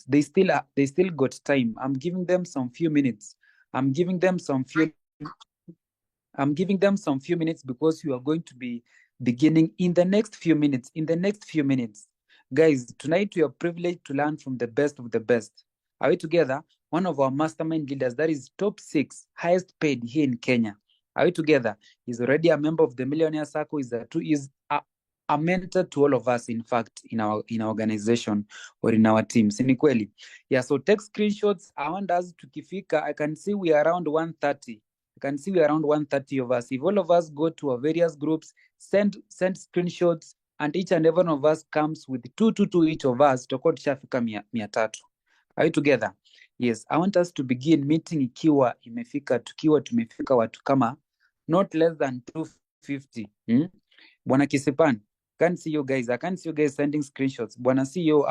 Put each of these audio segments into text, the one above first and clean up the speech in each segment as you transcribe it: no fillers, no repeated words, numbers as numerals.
they still got time. I'm giving them some few minutes. I'm giving them some few I'm giving them some few minutes because you are going to be beginning in the next few minutes. In the next few minutes, guys, tonight we are privileged to learn from the best of the best. Are we together? One of our mastermind leaders, that is top 6 highest paid here in Kenya. Are we together? He's already a member of the Millionaire Circle. Is a mentor to all of us, in fact, in our organization or in our teams. Ni kweli? Yeah, so take screenshots. I want us to kifika. I can see we are around 130. You can see we're around 130 of us. If all of us go to our various groups, send screenshots, and each and every one of us comes with two each of us, tutakuwa tushafika 300. Are we together? Yes, I want us to begin meeting ikiwa imefika, tukiwa tumefika watu kama not less than 250. Bwana Kisipan, can't see you guys. I can't see you guys sending screenshots. Bwana CEO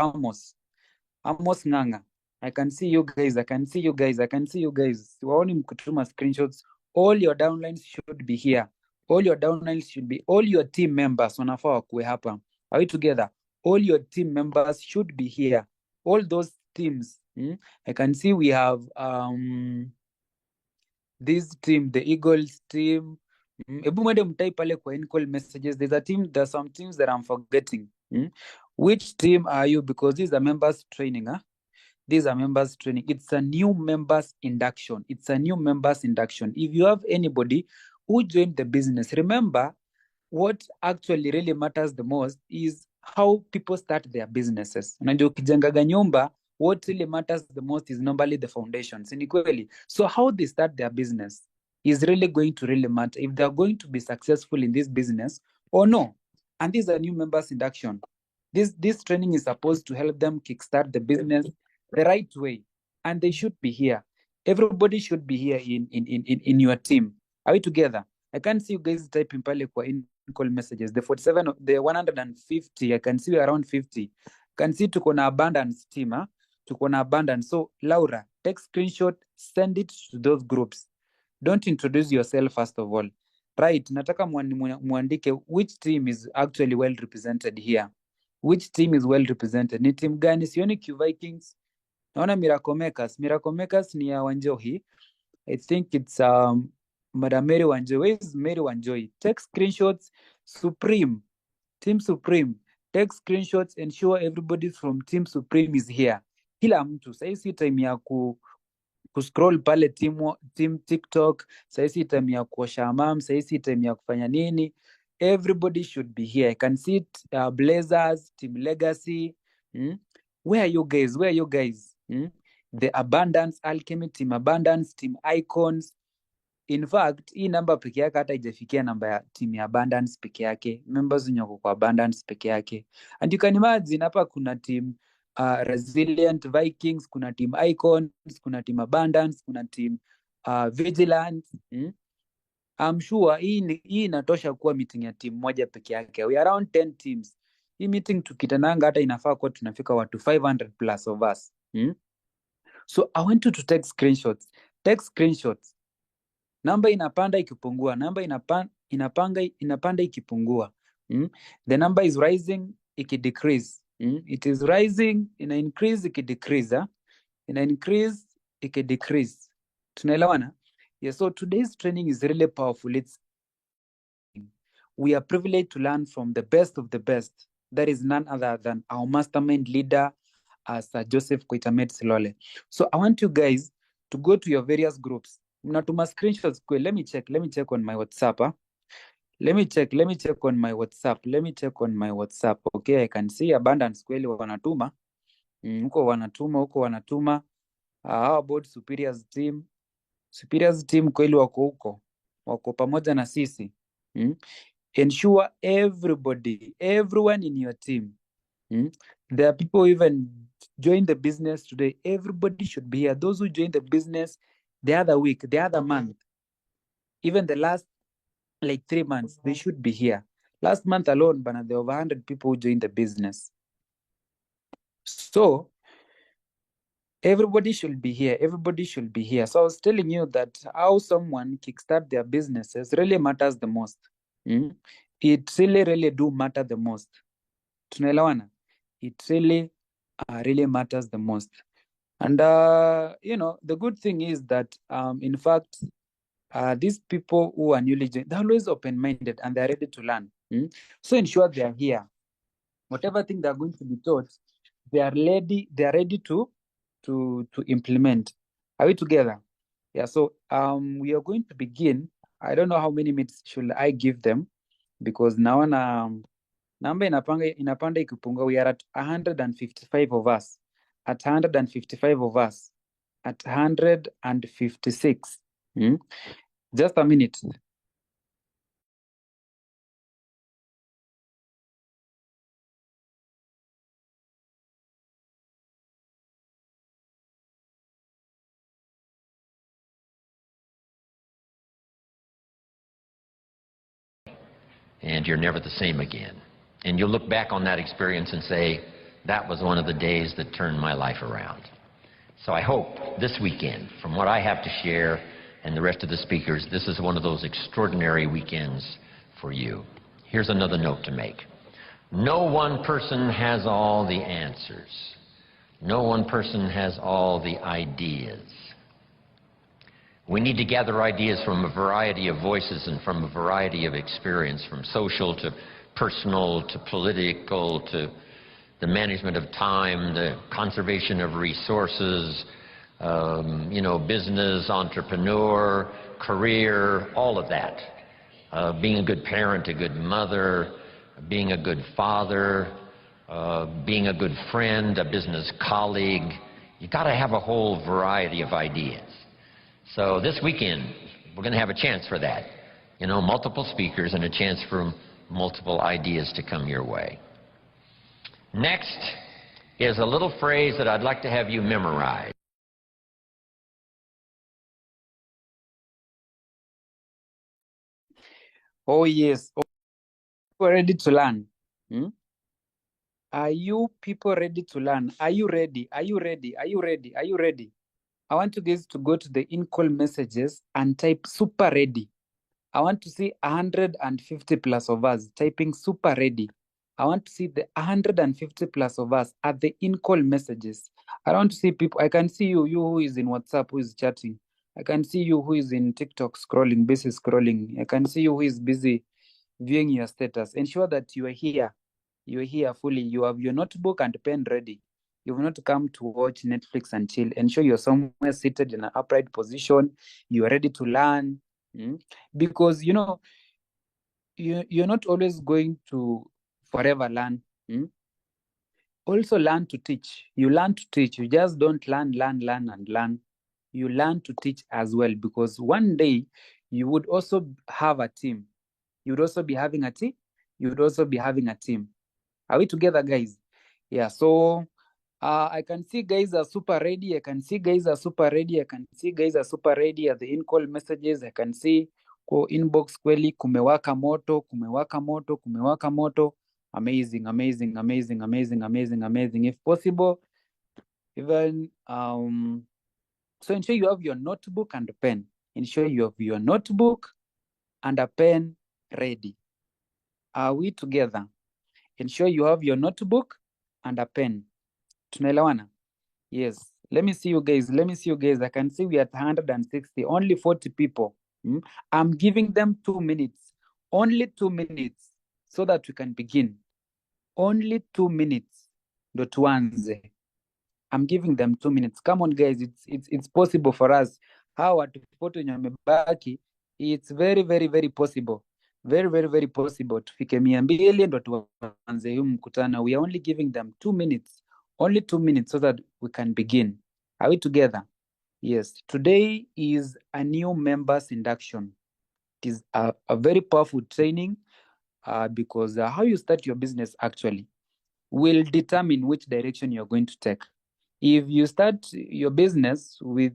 Amos Nganga, I can see you guys. I can see you guys. I can see you guys. Waoni mkutuma screenshots. All your downlines should be here. All your downlines should be, all your team members wanafaa wakuwe hapa. Are we together? All your team members should be here. All those teams. I can see we have this team, the Eagles team. Ebu mwende mtai pale kwa in-call messages. There's some teams that I'm forgetting. Which team are you? Because these are members training, huh? These are members training. It's a new members induction. It's a new members induction. If you have anybody who joined the business, remember what actually really matters the most is how people start their businesses. Unajua ukijengaga nyumba, what really matters the most is normally the foundations. Ni kweli. So how they start their business is really going to really matter if they're going to be successful in this business or no. And these are new members induction. This training is supposed to help them kickstart the business the right way, and they should be here. Everybody should be here in your team. Are we together? I can't see you guys typing pale kwa in-call messages. The 47, the 150, I can see you around 50. Can see tuko na abundance team, huh? Tuko na abundance. So Laura, take screenshot, send it to those groups. Don't introduce yourself first of all. Right, nataka muandike which team is actually well represented here. Which team is well represented? Ni team gani? Sioni Q Vikings. Naona Miracle Makers. Miracle Makers ni ya Wanjohi. I think it's Madam Mary Wanjohi. Where is Mary Wanjohi? Take screenshots. Supreme. Team Supreme. Take screenshots. Ensure everybody from Team Supreme is here. Kila mtu. Saisi time ya kuscroll pale team TikTok. Saisi time ya kuosha mam. Saisi time ya kufanya nini. Everybody should be here. I can see it, Blazers, Team Legacy. Where are you guys? Where are you guys? The Abundance Alchemy, Team Abundance, Team Icons. In fact, hii namba peke yake hata haijafikia namba ya team ya Abundance peke yake. Members wenye wako kwa Abundance peke yake. And you can imagine hapa kuna team Resilient Vikings, kuna team Icons, kuna team Abundance, kuna team Vigilance. I'm sure hii inatosha kuwa meeting ya team moja peke yake. We are around 10 teams. Hii meeting tukitananga hata inafaa kuwa tunafika watu 500 plus of us. So I want you to take screenshots. Take screenshots. Namba inapanda ikipungua. Namba inapanda ikipungua. The number is rising ikidecrease. It is rising, ina increase ikidecrease. Ina increase ikidecrease. Tunaelewana? Yeah, so today's training is really powerful. We are privileged to learn from the best of the best. That is none other than our mastermind leader, Sir Joseph Koitamet Silole. So I want you guys to go to your various groups. Mnatuma screenshots kwe. Let me check on my WhatsApp. Huh? Let me check on my WhatsApp. Okay, I can see Abundance kweli wanatuma. Huko wanatuma. How about Superiors team? Superiors team kweli wako huko. Wako pamoja na sisi. Ensure everyone in your team. There are people who even join the business today. Everybody should be here. Those who joined the business the other week, the other month, even the last like 3 months, they should be here. Last month alone, there were over 100 people who joined the business. So everybody should be here. Everybody should be here. So I was telling you that how someone kickstart their businesses really matters the most. It really do matter the most. Tunaelewana? It really really matters the most. And the good thing is that in fact, these people who are newly joined, they're always open-minded and they're ready to learn. So ensure they are here. Whatever thing they're going to be taught, they are ready to implement. Are we together? Yeah, so we are going to begin. I don't know how many minutes should I give them, because naona namba inapanda ikipungua. We are at 155 of us, at 155 of us, at 156. Just a minute. And you're never the same again. And you'll look back on that experience and say, that was one of the days that turned my life around. So I hope this weekend, from what I have to share and the rest of the speakers, this is one of those extraordinary weekends for you. Here's another note to make. No one person has all the answers. No one person has all the ideas. We need to gather ideas from a variety of voices and from a variety of experience, from social to personal to political to the management of time, the conservation of resources, business, entrepreneur, career, all of that. Being a good parent, a good mother, being a good father, being a good friend, a business colleague. You've got to have a whole variety of ideas. So this weekend, we're going to have a chance for that. Multiple speakers and a chance for multiple ideas to come your way. Next is a little phrase that I'd like to have you memorize. Oh, yes. People ready to learn? Are you people ready to learn? Are you ready? Are you ready? Are you ready? Are you ready? I want you guys to go to the in-call messages and type super ready. I want to see 150 plus of us typing super ready. I want to see the 150 plus of us at the in-call messages. I want to see people. I can see you who is in WhatsApp, who is chatting. I can see you who is in TikTok scrolling, busy scrolling. I can see you who is busy viewing your status. Ensure that you are here. You are here fully. You have your notebook and pen ready. You've not come to watch Netflix and chill. Ensure you're somewhere seated in an upright position. You are ready to learn. Because, you're not always going to forever learn. Also learn to teach. You learn to teach. You just don't learn, and learn. You learn to teach as well, because one day you would also have a team. You would also be having a team. You would also be having a team. Are we together, guys? Yeah, so I can see guys are super ready. I can see guys are super ready. I can see guys are super ready at the in-call messages. I can see inbox kweli kumewaka moto, kumewaka moto, kumewaka moto. Amazing, amazing, amazing, amazing, amazing, amazing. If possible, even so ensure you have your notebook and a pen. Ensure you have your notebook and a pen ready. Are we together? Ensure you have your notebook and a pen. Tunaelewana? Yes. Let me see you guys. Let me see you guys. I can see we are at 160. Only 40 people. I'm giving them 2 minutes. Only 2 minutes so that we can begin. Only 2 minutes. Ndo tuanze. I'm giving them 2 minutes. Come on, guys. It's possible for us. Hawa watu 40 wenye wamebaki, it's very, very, very possible. Very, very, very possible. Tufike 200 ndo tuanze huu mkutano. We are only giving them 2 minutes. Only 2 minutes so that we can begin. Are we together? Yes. Today is a new members induction. It is a very powerful training because how you start your business actually will determine which direction you're going to take. If you start your business with,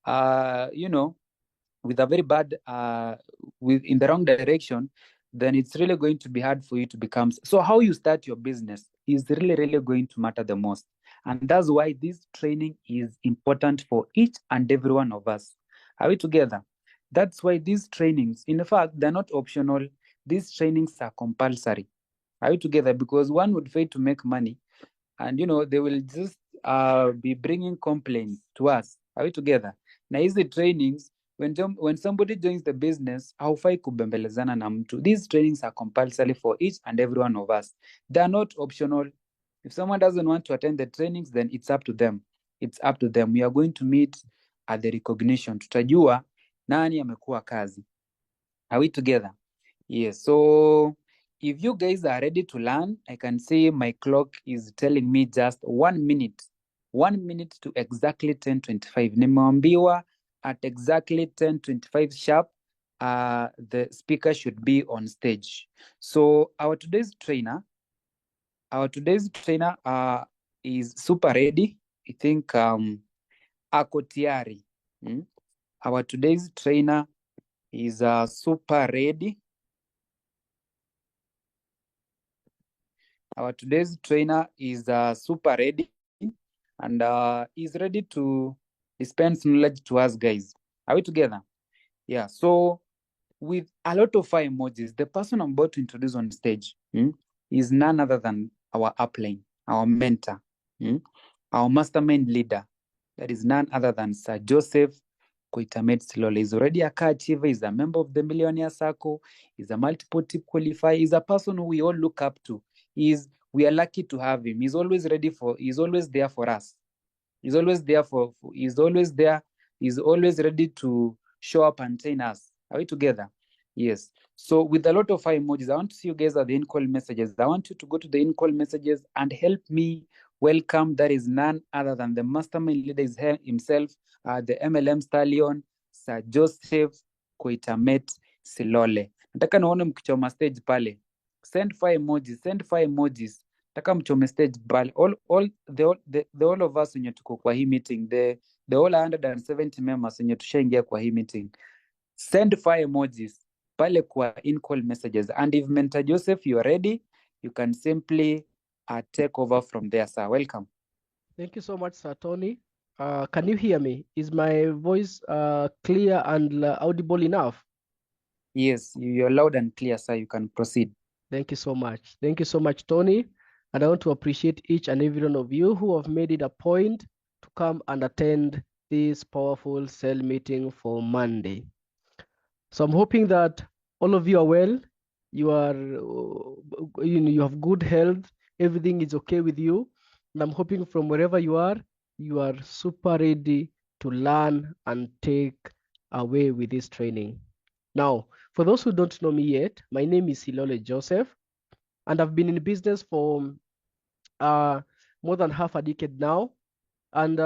with a very bad, in the wrong direction, then it's really going to be hard for you to become. So how you start your business is really, really going to matter the most. And that's why this training is important for each and every one of us. Are we together? That's why these trainings, in fact, they're not optional. These trainings are compulsory. Are we together? Because one would fail to make money and they will just be bringing complaints to us. Are we together? Na hizi trainings, when somebody joins the business, haufai kubembelezana na mtu. These trainings are compulsory for each and every one of us. They are not optional. If someone doesn't want to attend the trainings, then it's up to them. It's up to them. We are going to meet at the recognition. Tutajua nani amekuwa kazi. Are we together? Yes. So if you guys are ready to learn, I can say my clock is telling me just 1 minute. 1 minute to exactly 10:25. Nimeambiwa at exactly 10:25 sharp, the speaker should be on stage. So our today's trainer is super ready. I think ako tayari. Our today's trainer is super ready. Our today's trainer is super ready, and is ready to dispense knowledge to us guys. Are we together? Yeah. So with a lot of fire emojis, the person I'm about to introduce on stage is none other than our upline, our mentor, our mastermind leader. That is none other than Sir Joseph Koitamet Silole. He's already a car achiever. He's a member of the Millionaire Circle. He's a multiple tip qualifier. He's a person who we all look up to. We are lucky to have him. He's always there for us. He's always there he's always ready to show up and train us. Are we together? Yes. So with a lot of fire emojis, I want to see you guys at the in-call messages. I want you to go to the in-call messages and help me welcome. That is none other than the mastermind leader himself, the MLM stallion, Sir Joseph Koitamet Silole. Nataka naone mkichoma stage pale. Send fire emojis. Nataka mchome stage pale. All of us wenye tuko kwa hii meeting, the all 170 members wenye tushaingia kwa hii meeting. Send fire emojis pale kwa in-call messages. And if Mentor Joseph, you are ready, you can simply take over from there, sir. Welcome. Thank you so much, Sir Tony. Can you hear me? Is my voice clear and audible enough? Yes, you're loud and clear, sir. You can proceed. Thank you so much. Thank you so much, Tony. And I want to appreciate each and every one of you who have made it a point to come and attend this powerful cell meeting for Monday. So I'm hoping that all of you are well. You have good health. Everything is okay with you. And I'm hoping from wherever you are super ready to learn and take away with this training. Now, for those who don't know me yet, my name is Silole Joseph, and I've been in business for more than half a decade now. And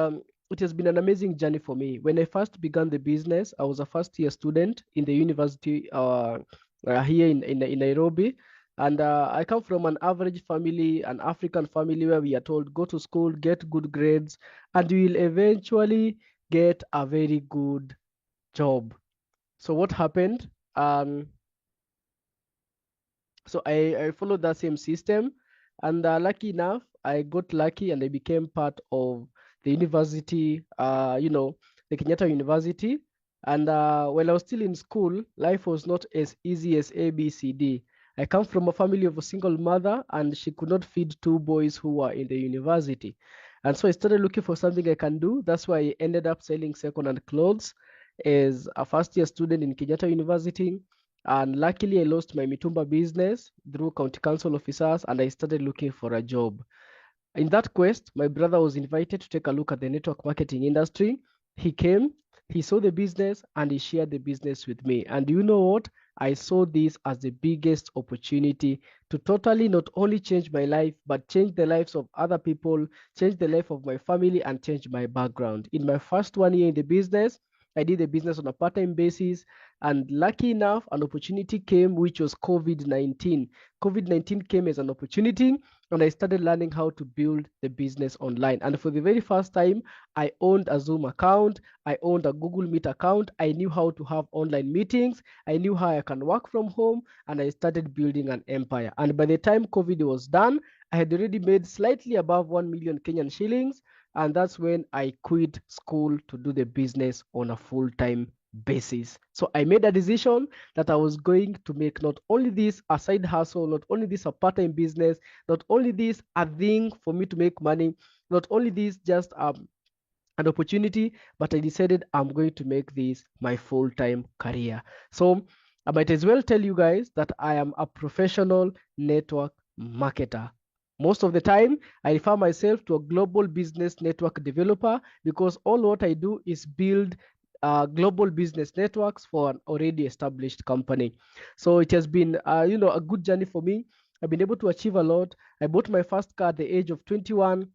it has been an amazing journey for me. When I first began the business, I was a first-year student in the university here in Nairobi. And I come from an average family, an African family, where we are told, go to school, get good grades, and you will eventually get a very good job. So what happened? So I followed that same system, and lucky enough, I got lucky and I became part of the university, the Kenyatta University. And while I was still in school, life was not as easy as ABCD. I come from a family of a single mother, and she could not feed two boys who were in the university. And so I started looking for something I can do. That's why I ended up selling second-hand clothes as a first-year student in Kenyatta University. And luckily, I lost my Mitumba business through county council officers, and I started looking for a job. In that quest, my brother was invited to take a look at the network marketing industry. He came, he saw the business, and he shared the business with me. And you know what? I saw this as the biggest opportunity to totally not only change my life, but change the lives of other people, change the life of my family, and change my background. In my first 1 year in the business, I did the business on a part-time basis, and lucky enough, an opportunity came, which was COVID-19. COVID-19 came as an opportunity, and I started learning how to build the business online. And for the very first time, I owned a Zoom account, I owned a Google Meet account, I knew how to have online meetings, I knew how I can work from home, and I started building an empire. And by the time COVID was done, I had already made slightly above 1 million Kenyan shillings, and that's when I quit school to do the business on a full-time basis. So I made a decision that I was going to make not only this a side hustle, not only this a part-time business, not only this a thing for me to make money, not only this just an opportunity, but I decided I'm going to make this my full-time career. So I might as well tell you guys that I am a professional network marketer. Most of the time, I refer myself to a global business network developer because all what I do is build global business networks for an already established company. So it has been, a good journey for me. I've been able to achieve a lot. I bought my first car at the age of 21.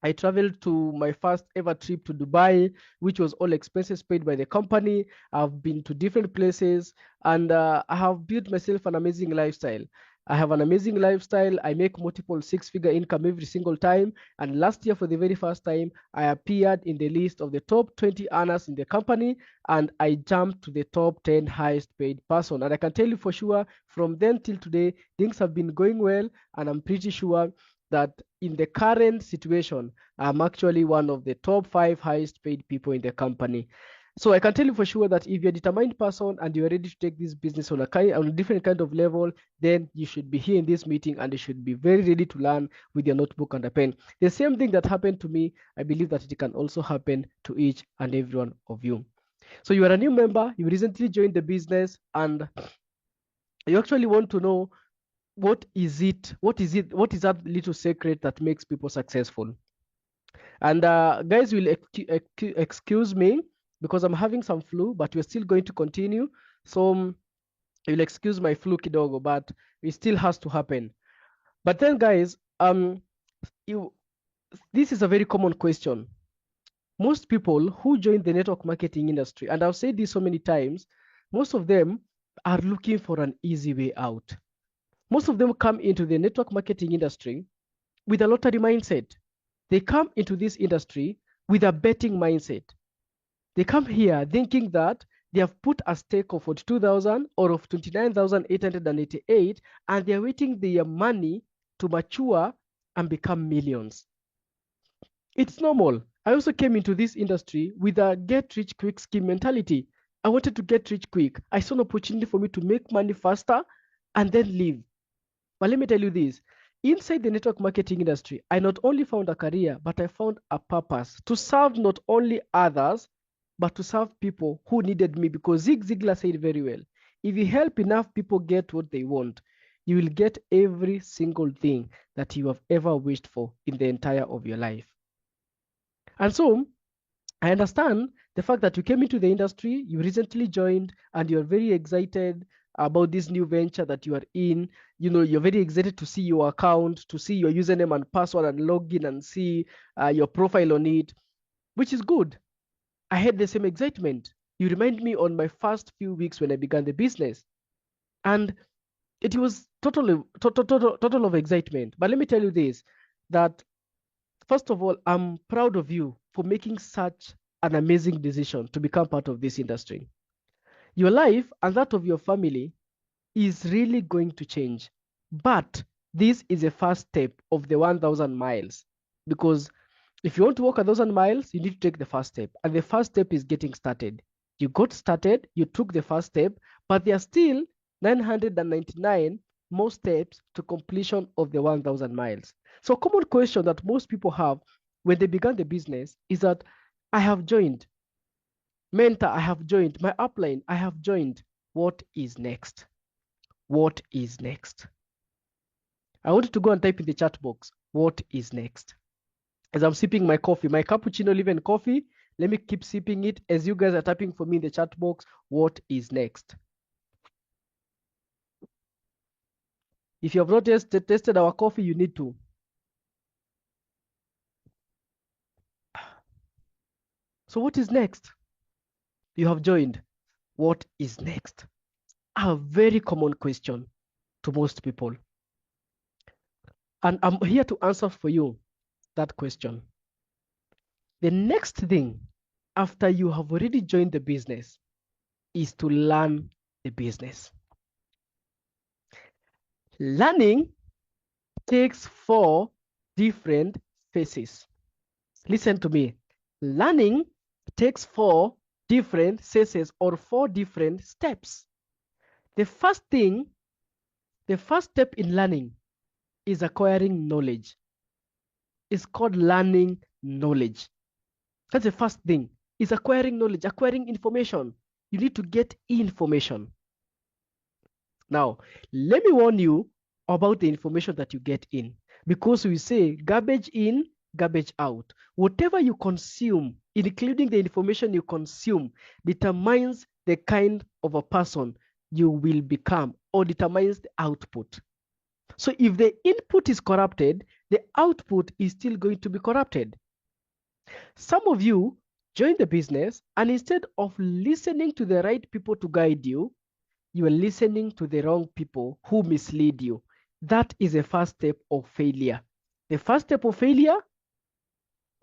I traveled to my first ever trip to Dubai, which was all expenses paid by the company. I've been to different places and I have built myself an amazing lifestyle. I have an amazing lifestyle. I make multiple six-figure income every single time. And last year, for the very first time, I appeared in the list of the top 20 earners in the company, and I jumped to the top 10 highest paid person. And I can tell you for sure, from then till today, things have been going well, and I'm pretty sure that in the current situation, I'm actually one of the top 5 highest paid people in the company. So I can tell you for sure that if you're a determined person and you're ready to take this business on a different kind of level, then you should be here in this meeting and you should be very ready to learn with your notebook and a pen. The same thing that happened to me, I believe that it can also happen to each and every one of you. So you are a new member, you recently joined the business, and you actually want to know what is that little secret that makes people successful. And guys will excuse me because I'm having some flu, but we're still going to continue. So you'll excuse my flu kidogo, but it still has to happen. But then guys, this is a very common question. Most people who join the network marketing industry, and I've said this so many times, most of them are looking for an easy way out. Most of them come into the network marketing industry with a lottery mindset. They come into this industry with a betting mindset. They come here thinking that they have put a stake of 42,000 or of 29,888, and they're waiting their money to mature and become millions. It's normal. I also came into this industry with a get rich quick scheme mentality. I wanted to get rich quick. I saw an opportunity for me to make money faster and then leave. But let me tell you this, inside the network marketing industry, I not only found a career, but I found a purpose to serve not only others, but to serve people who needed me. Because Zig Ziglar said very well, if you help enough people get what they want, you will get every single thing that you have ever wished for in the entire of your life. And so I understand the fact that you came into the industry, you recently joined, and you're very excited about this new venture that you are in. You know, you're very excited to see your account, to see your username and password and login and see your profile on it, which is good. I had the same excitement. You remind me on my first few weeks when I began the business. And it was total of excitement. But let me tell you this, that first of all, I'm proud of you for making such an amazing decision to become part of this industry. Your life and that of your family is really going to change. But this is a first step of the 1,000 miles. Because if you want to walk 1,000 miles, you need to take the first step. And the first step is getting started. You got started, you took the first step, but there are still 999 more steps to completion of the 1,000 miles. So a common question that most people have when they began the business is that I have joined. Mentor, I have joined. My upline, I have joined. What is next? What is next? I want you to go and type in the chat box, what is next? As I'm sipping my coffee, my cappuccino Live coffee, let me keep sipping it as you guys are typing for me in the chat box, what is next? If you have not tested our coffee, you need to. So what is next? You have joined. What is next? A very common question to most people. And I'm here to answer for you that question. The next thing after you have already joined the business is to learn the business. Learning takes 4 different phases. Listen to me. Learning takes 4 different steps or 4 different steps. The first step in learning is acquiring knowledge. It's called learning knowledge. That's the first thing, is acquiring knowledge, acquiring information. You need to get information. Now, let me warn you about the information that you get in, because we say garbage in, garbage out. Whatever you consume, including the information you consume, determines the kind of a person you will become, or determines the output. So if the input is corrupted, the output is still going to be corrupted. Some of you join the business, and instead of listening to the right people to guide you, you are listening to the wrong people who mislead you. That is the first step of failure. The first step of failure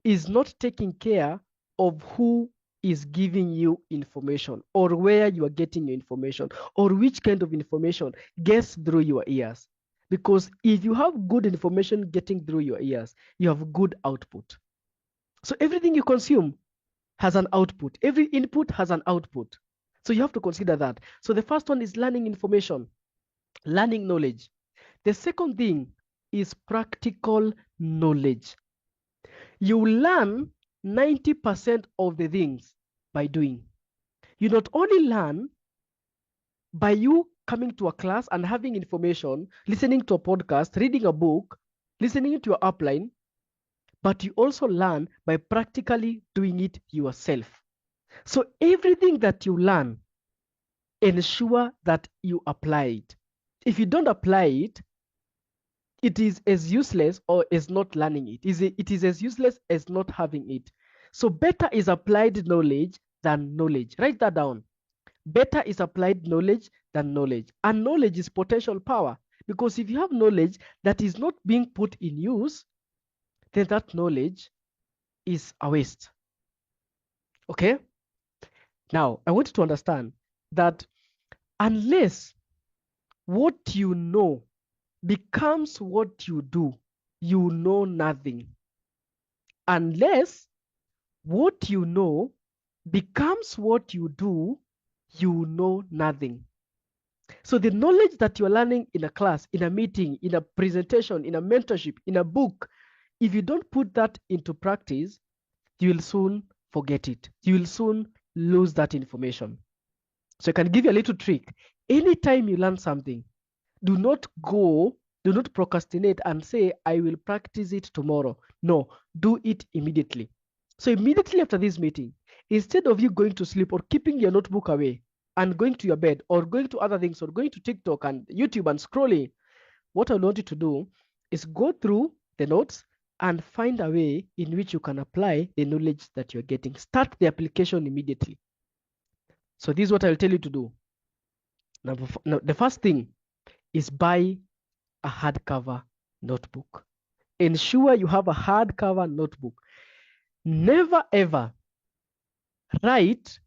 is not taking care of who is giving you information, or where you are getting your information, or which kind of information gets through your ears. Because if you have good information getting through your ears, you have good output. So everything you consume has an output. Every input has an output. So you have to consider that. So the first one is learning information, learning knowledge. The second thing is practical knowledge. You learn 90% of the things by doing. You not only learn by you coming to a class and having information, listening to a podcast, reading a book, listening to your upline, but you also learn by practically doing it yourself. So everything that you learn, ensure that you apply it. If you don't apply it, it is as useless or as not learning it. It is as useless as not having it. So better is applied knowledge than knowledge. Write that down. Better is applied knowledge than knowledge. And knowledge is potential power. Because if you have knowledge that is not being put in use, then that knowledge is a waste. Okay? Now, I want you to understand that unless what you know becomes what you do, you know nothing. Unless what you know becomes what you do, you know nothing. So the knowledge that you're learning in a class, in a meeting, in a presentation, in a mentorship, in a book, if you don't put that into practice, you will soon forget it. You will soon lose that information. So I can give you a little trick. Anytime you learn something, do not procrastinate and say, I will practice it tomorrow. No, do it immediately. So immediately after this meeting, instead of you going to sleep or keeping your notebook away and going to your bed or going to other things or going to TikTok and YouTube and scrolling, what I want you to do is go through the notes and find a way in which you can apply the knowledge that you're getting. Start the application immediately. So this is what I'll tell you to do. Now, the first thing is buy a hardcover notebook. Ensure you have a hardcover notebook. Never ever write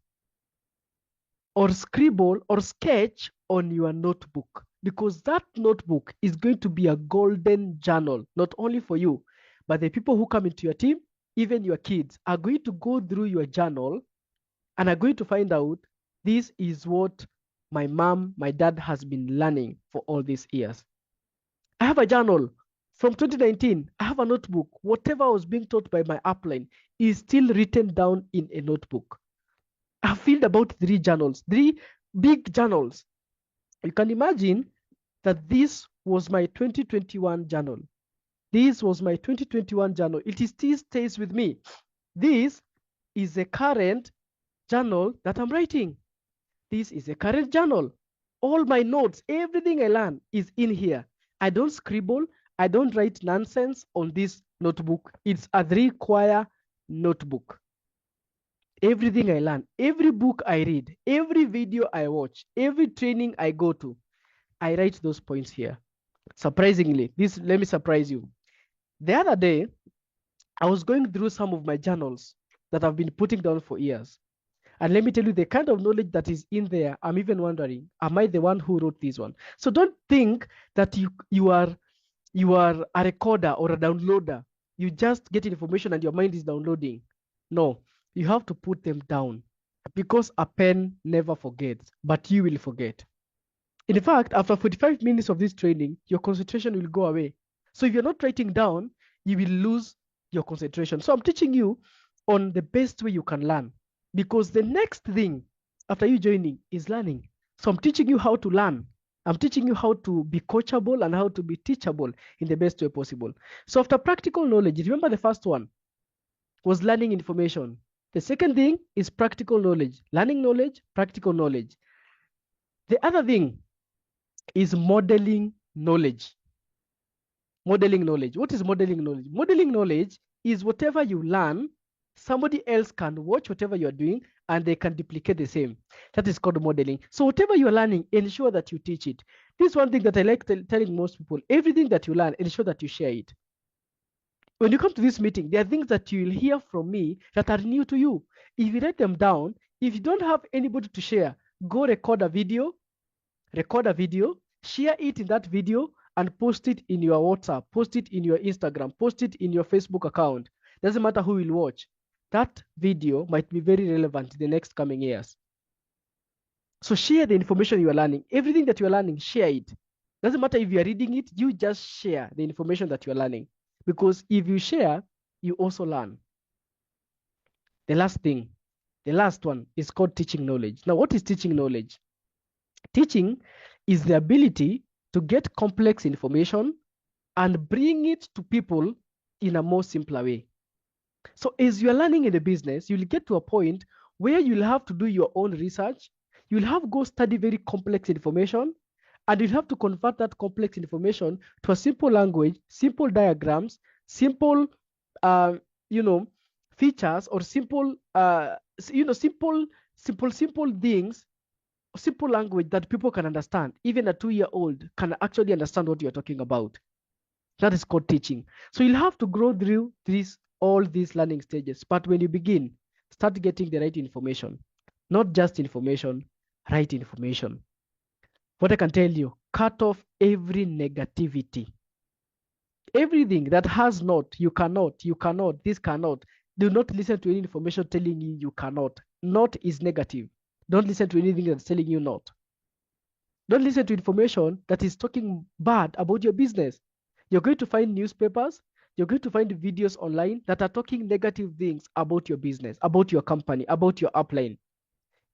or scribble or sketch on your notebook, because that notebook is going to be a golden journal, not only for you, but the people who come into your team, even your kids, are going to go through your journal and are going to find out, this is what my mom, my dad has been learning for all these years. I have a journal from 2019. I have a notebook. Whatever was being taught by my upline is still written down in a notebook. I've filled about 3 journals, 3 big journals. You can imagine that this was my 2021 journal. This was my 2021 journal. It still stays with me. This is a current journal that I'm writing. This is a current journal. All my notes, everything I learn is in here. I don't scribble. I don't write nonsense on this notebook. It's a 3-quire notebook. Everything I learn, every book I read, every video I watch, every training I go to, I write those points here. Surprisingly, let me surprise you. The other day, I was going through some of my journals that I've been putting down for years. And let me tell you, the kind of knowledge that is in there, I'm even wondering, am I the one who wrote this one? So don't think that you are a recorder or a downloader. You just get information and your mind is downloading. No, you have to put them down. because a pen never forgets, but you will forget. In fact, after 45 minutes of this training, your concentration will go away. So if you're not writing down, you will lose your concentration. So I'm teaching you on the best way you can learn, because the next thing after you joining is learning. So I'm teaching you how to learn. I'm teaching you how to be coachable and how to be teachable in the best way possible. So after practical knowledge, remember the first one was learning information. The second thing is practical knowledge, learning knowledge, practical knowledge. The other thing is modeling knowledge. Modeling knowledge. What is modeling knowledge? Modeling knowledge is whatever you learn, somebody else can watch whatever you're doing and they can duplicate the same. That is called modeling. So whatever you're learning, ensure that you teach it. This is one thing that I like telling most people. Everything that you learn, ensure that you share it. When you come to this meeting, there are things that you will hear from me that are new to you. If you write them down, if you don't have anybody to share, go record a video, share it in that video, and post it in your WhatsApp, post it in your Instagram, post it in your Facebook account. Doesn't matter who will watch. That video might be very relevant in the next coming years. So share the information you are learning. Everything that you are learning, share it. Doesn't matter if you are reading it, you just share the information that you are learning. Because if you share, you also learn. The last thing, the last one is called teaching knowledge. Now, what is teaching knowledge? Teaching is the ability to get complex information and bring it to people in a more simpler way. So as you're learning in the business, you'll get to a point where you'll have to do your own research. You'll have to go study very complex information, and you'll have to convert that complex information to a simple language, simple diagrams, simple, features, or simple, simple things, simple language that people can understand. Even a 2-year-old can actually understand what you're talking about. That is called teaching. So you'll have to grow through all these learning stages. But when you begin, start getting the right information. Not just information, right information. What I can tell you, cut off every negativity. Everything that has not, you cannot, this cannot. Do not listen to any information telling you cannot. Not is negative. Don't listen to anything that's telling you not. Don't listen to information that is talking bad about your business. You're going to find newspapers, you're going to find videos online that are talking negative things about your business, about your company, about your upline.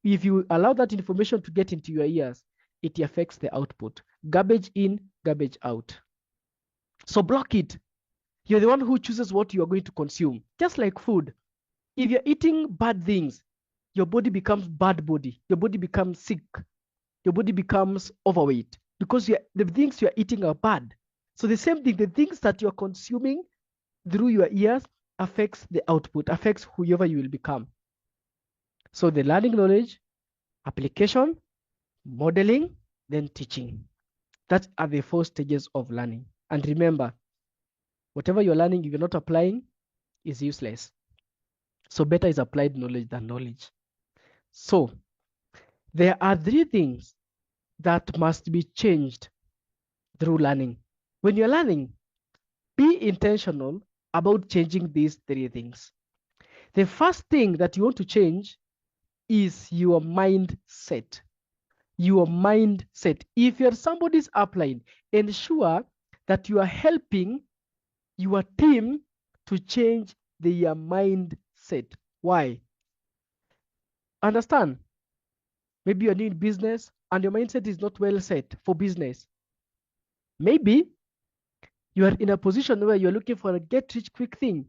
If you allow that information to get into your ears, it affects the output. Garbage in, garbage out. So block it. You're the one who chooses what you are going to consume. Just like food. If you're eating bad things, your body becomes bad body. Your body becomes sick. Your body becomes overweight because the things you're eating are bad. So the same thing, the things that you're consuming through your ears affects the output, affects whoever you will become. So the learning knowledge, application, modeling, then teaching. That are the 4 stages of learning. And remember, whatever you're learning, if you're not applying, is useless. So better is applied knowledge than knowledge. So there are 3 things that must be changed through learning. When you're learning, be intentional about changing these 3 things. The first thing that you want to change is your mindset. Your mindset. If you're somebody's upline, ensure that you are helping your team to change their mindset. Why? Understand? Maybe you're new in business and your mindset is not well set for business. Maybe you are in a position where you're looking for a get-rich-quick thing.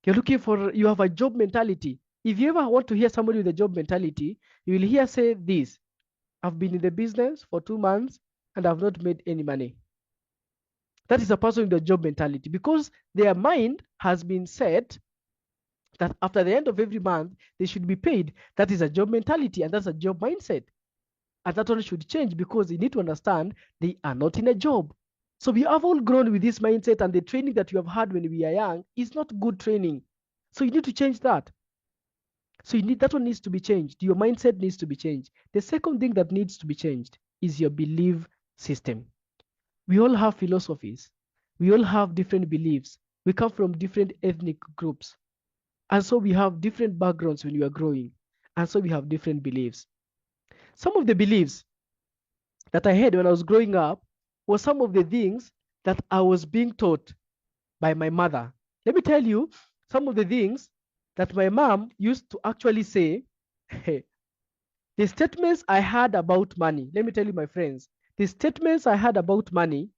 You have a job mentality. If you ever want to hear somebody with a job mentality, you will hear say this: I've been in the business for 2 months and I've not made any money. That is a person with a job mentality because their mind has been set that after the end of every month, they should be paid. That is a job mentality and that's a job mindset. And that one should change because they need to understand they are not in a job. So we have all grown with this mindset, and the training that you have had when we are young is not good training. So you need to change that. So that one needs to be changed. Your mindset needs to be changed. The second thing that needs to be changed is your belief system. We all have philosophies. We all have different beliefs. We come from different ethnic groups. And so we have different backgrounds when we are growing. And so we have different beliefs. Some of the beliefs that I had when I was growing up was some of the things that I was being taught by my mother. Let me tell you some of the things that my mom used to actually say. The statements I had about money, let me tell you, my friends, the statements I had about money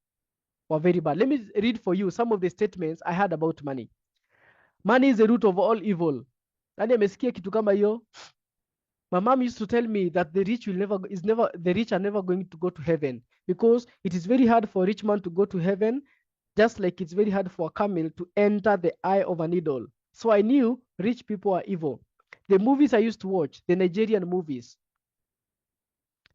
were very bad. Let me read for you some of the statements I had about money. Money is the root of all evil. Nani amesikia kitu kama hiyo? My mom used to tell me that the rich are never going to go to heaven, because it is very hard for a rich man to go to heaven, just like it's very hard for a camel to enter the eye of a needle. So I knew rich people are evil. The movies I used to watch, the Nigerian movies,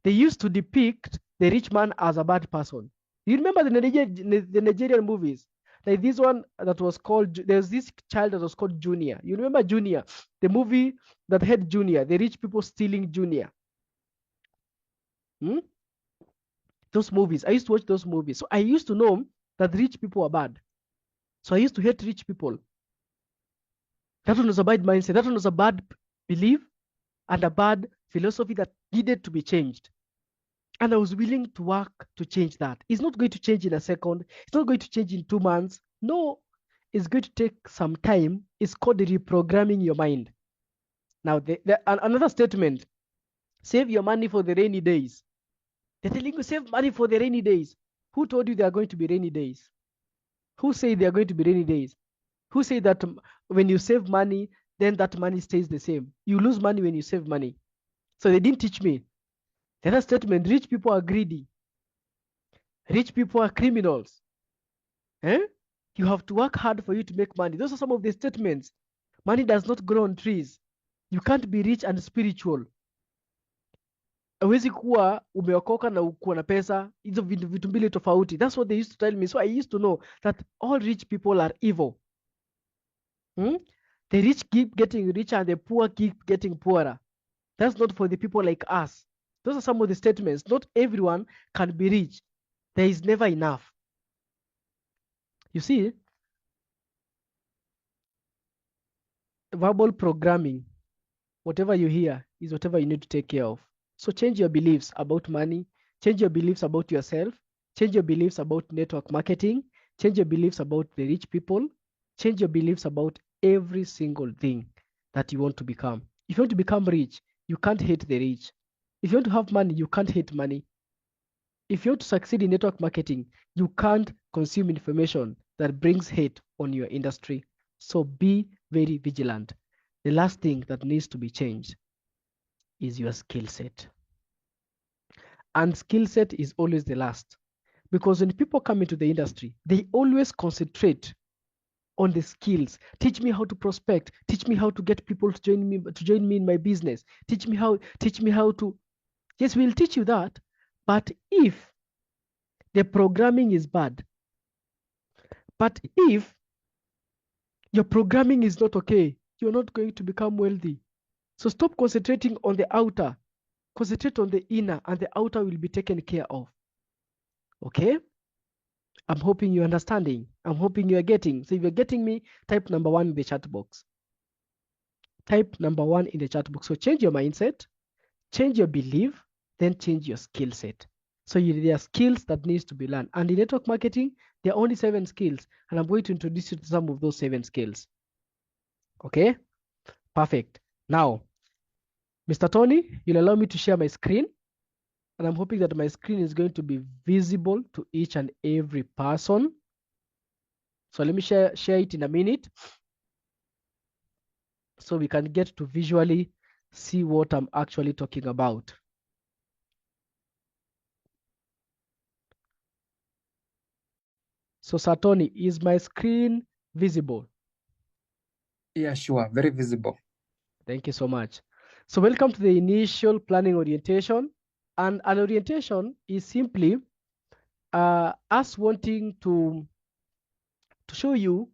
they used to depict the rich man as a bad person. You remember the Nigerian movies? Like this one that was called, there's this child that was called Junior. You remember Junior? The movie that had Junior, the rich people stealing Junior. Those movies, I used to watch those movies. So I used to know that rich people are bad. So I used to hate rich people. That one was a bad mindset. That one was a bad belief and a bad philosophy that needed to be changed. And I was willing to work to change that. It's not going to change in a second. It's not going to change in 2 months. No, it's going to take some time. It's called reprogramming your mind. Now, another statement, save your money for the rainy days. They're telling you, save money for the rainy days. Who told you there are going to be rainy days? Who said there are going to be rainy days? Who said that when you save money, then that money stays the same? You lose money when you save money. So they didn't teach me. The other statement, rich people are greedy. Rich people are criminals. You have to work hard for you to make money. Those are some of the statements. Money does not grow on trees. You can't be rich and spiritual. Hawezi kuwa umeokoka na ukuwa na pesa. Hizo vitu mbili tofauti. That's what they used to tell me. So I used to know that all rich people are evil. The rich keep getting richer and the poor keep getting poorer. That's not for the people like us. Those are some of the statements. Not everyone can be rich. There is never enough. You see, verbal programming, whatever you hear is whatever you need to take care of. So change your beliefs about money, change your beliefs about yourself, change your beliefs about network marketing, change your beliefs about the rich people, change your beliefs about every single thing that you want to become. If you want to become rich, you can't hate the rich. If you want to have money, you can't hate money. If you want to succeed in network marketing, you can't consume information that brings hate on your industry. So be very vigilant. The last thing that needs to be changed is your skill set. And skill set is always the last. Because when people come into the industry, they always concentrate on the skills. Teach me how to prospect. Teach me how to get people to join me in my business. Teach me how to. Yes, we'll teach you that. But if the programming is bad, but if your programming is not okay, you're not going to become wealthy. So stop concentrating on the outer. Concentrate on the inner, and the outer will be taken care of. Okay? I'm hoping you're understanding. I'm hoping you're getting. So if you're getting me, type number 1 in the chat box. Type number 1 in the chat box. So change your mindset, change your belief, then change your skill set. So there are skills that needs to be learned. And in network marketing, there are only 7 skills. And I'm going to introduce you to some of those 7 skills. Okay? Perfect. Now, Mr. Tony, you'll allow me to share my screen. And I'm hoping that my screen is going to be visible to each and every person. So let me share it in a minute, so we can get to visually see what I'm actually talking about. So Satoni, is my screen visible? Yeah, sure. Very visible. Thank you so much. So welcome to the initial planning orientation. And an orientation is simply us wanting to show you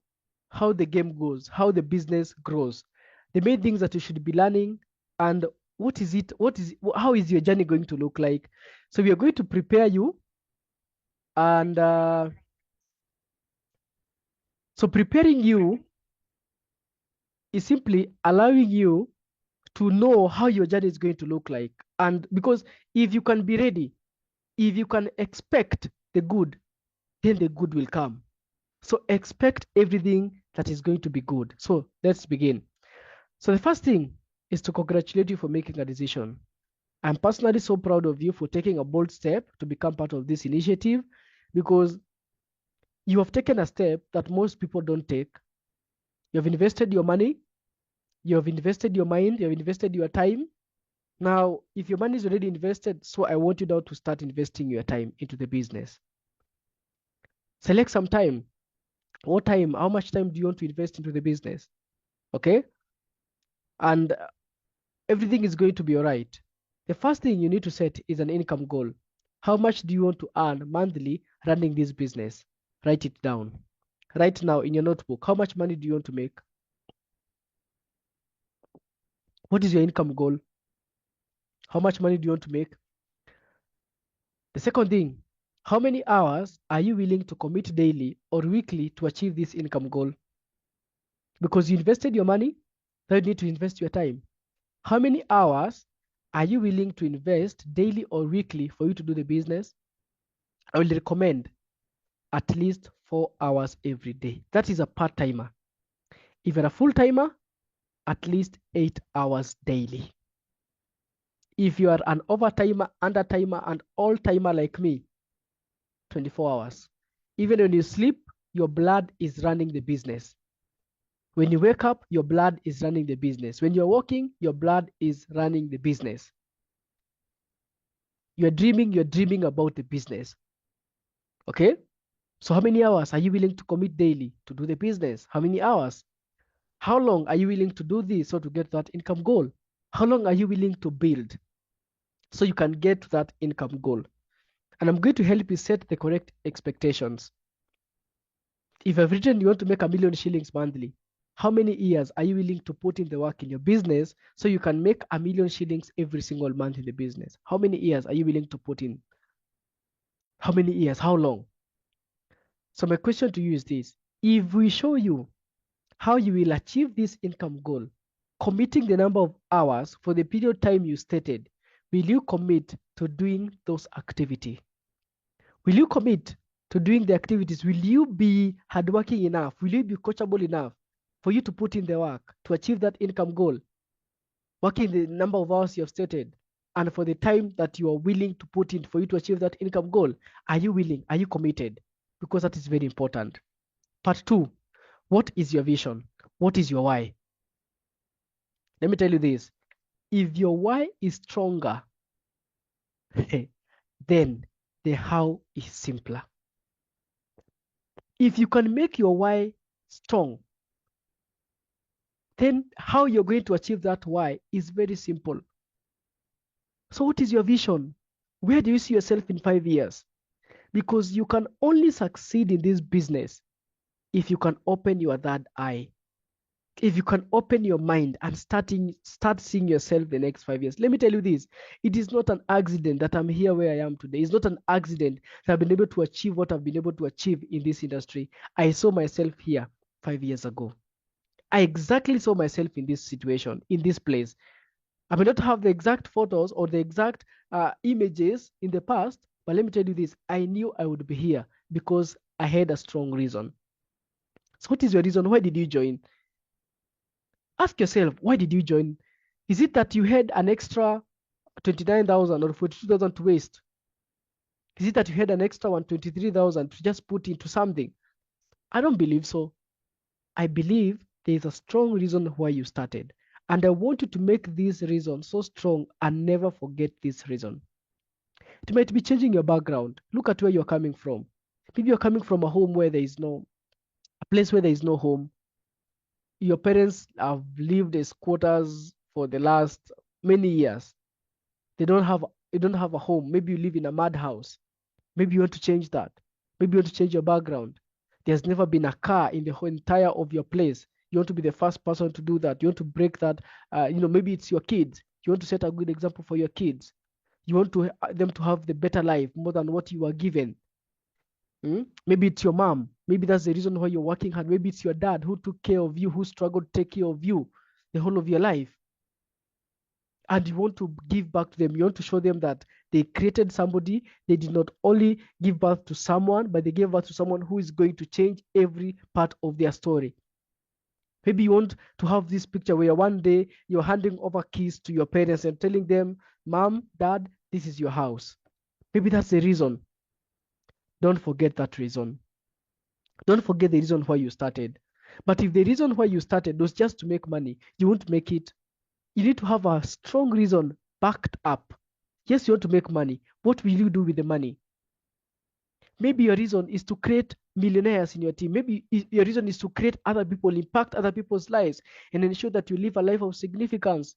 how the game goes, how the business grows, the main things that you should be learning, and how is your journey going to look like. So we are going to prepare you, and so preparing you is simply allowing you to know how your journey is going to look like. And because if you can be ready, if you can expect the good, then the good will come. So expect everything that is going to be good. So let's begin. So the first thing is to congratulate you for making a decision. I'm personally so proud of you for taking a bold step to become part of this initiative, because you have taken a step that most people don't take. You have invested your money, you have invested your mind, you have invested your time. Now, if your money is already invested, so I want you now to start investing your time into the business. Select some time. What time? How much time do you want to invest into the business? Okay? And everything is going to be all right. The first thing you need to set is an income goal. How much do you want to earn monthly running this business? Write it down. Right now in your notebook, how much money do you want to make? What is your income goal? How much money do you want to make? The second thing, how many hours are you willing to commit daily or weekly to achieve this income goal? Because you invested your money, now you need to invest your time. How many hours are you willing to invest daily or weekly for you to do the business? I will recommend at least 4 hours every day. That is a part-timer. If you're a full-timer, at least 8 hours daily. If you are an overtimer, undertimer, and all-timer like me, 24 hours. Even when you sleep, your blood is running the business. When you wake up, your blood is running the business. When you're walking, your blood is running the business. You're dreaming about the business. Okay? So how many hours are you willing to commit daily to do the business? How many hours? How long are you willing to do this so to get that income goal? How long are you willing to build so you can get to that income goal? And I'm going to help you set the correct expectations. If I've written you want to make $1 million shillings monthly, how many years are you willing to put in the work in your business so you can make $1 million shillings every single month in the business? How many years are you willing to put in? How many years? How long? So my question to you is this: if we show you how you will achieve this income goal, committing the number of hours for the period time you stated, will you commit to doing those activities? Will you commit to doing the activities? Will you be hardworking enough? Will you be coachable enough for you to put in the work to achieve that income goal? Working the number of hours you have stated, and for the time that you are willing to put in for you to achieve that income goal. Are you willing? Are you committed? Because that is very important. Part 2, what is your vision? What is your why? Let me tell you this. If your why is stronger, then the how is simpler. If you can make your why strong, then how you're going to achieve that why is very simple. So what is your vision? Where do you see yourself in 5 years? Because you can only succeed in this business if you can open your third eye. If you can open your mind and start seeing yourself the next 5 years. Let me tell you this. It is not an accident that I'm here where I am today. It's not an accident that I've been able to achieve what I've been able to achieve in this industry. I saw myself here 5 years ago. I exactly saw myself in this situation, in this place. I may not have the exact photos or the exact images in the past, but let me tell you this. I knew I would be here because I had a strong reason. So what is your reason? Why did you join? Ask yourself, why did you join? Is it that you had an extra 29,000 or 42,000 to waste? Is it that you had an extra 123,000 to just put into something? I don't believe so. I believe there is a strong reason why you started. And I want you to make this reason so strong and never forget this reason. It might be changing your background. Look at where you're coming from. Maybe you're coming from a home where there is a place where there is no home. Your parents have lived as squatters for the last many years. You don't have a home. Maybe you live in a mud house. Maybe you want to change that. Maybe you want to change your background. There's never been a car in the whole entire of your place. You want to be the first person to do that. You want to break that. Maybe it's your kids. You want to set a good example for your kids. You want them to have the better life more than what you were given. Maybe it's your mom. Maybe that's the reason why you're working hard. Maybe it's your dad who took care of you, who struggled to take care of you the whole of your life. and you want to give back to them. You want to show them that they created somebody. They did not only give birth to someone, but they gave birth to someone who is going to change every part of their story. Maybe you want to have this picture where one day you're handing over keys to your parents and telling them, Mom, Dad, this is your house. Maybe that's the reason. Don't forget that reason. Don't forget the reason why you started. But if the reason why you started was just to make money, you won't make it. You need to have a strong reason backed up. Yes, you want to make money. What will you do with the money? Maybe your reason is to create millionaires in your team. Maybe your reason is to create other people, impact other people's lives, and ensure that you live a life of significance.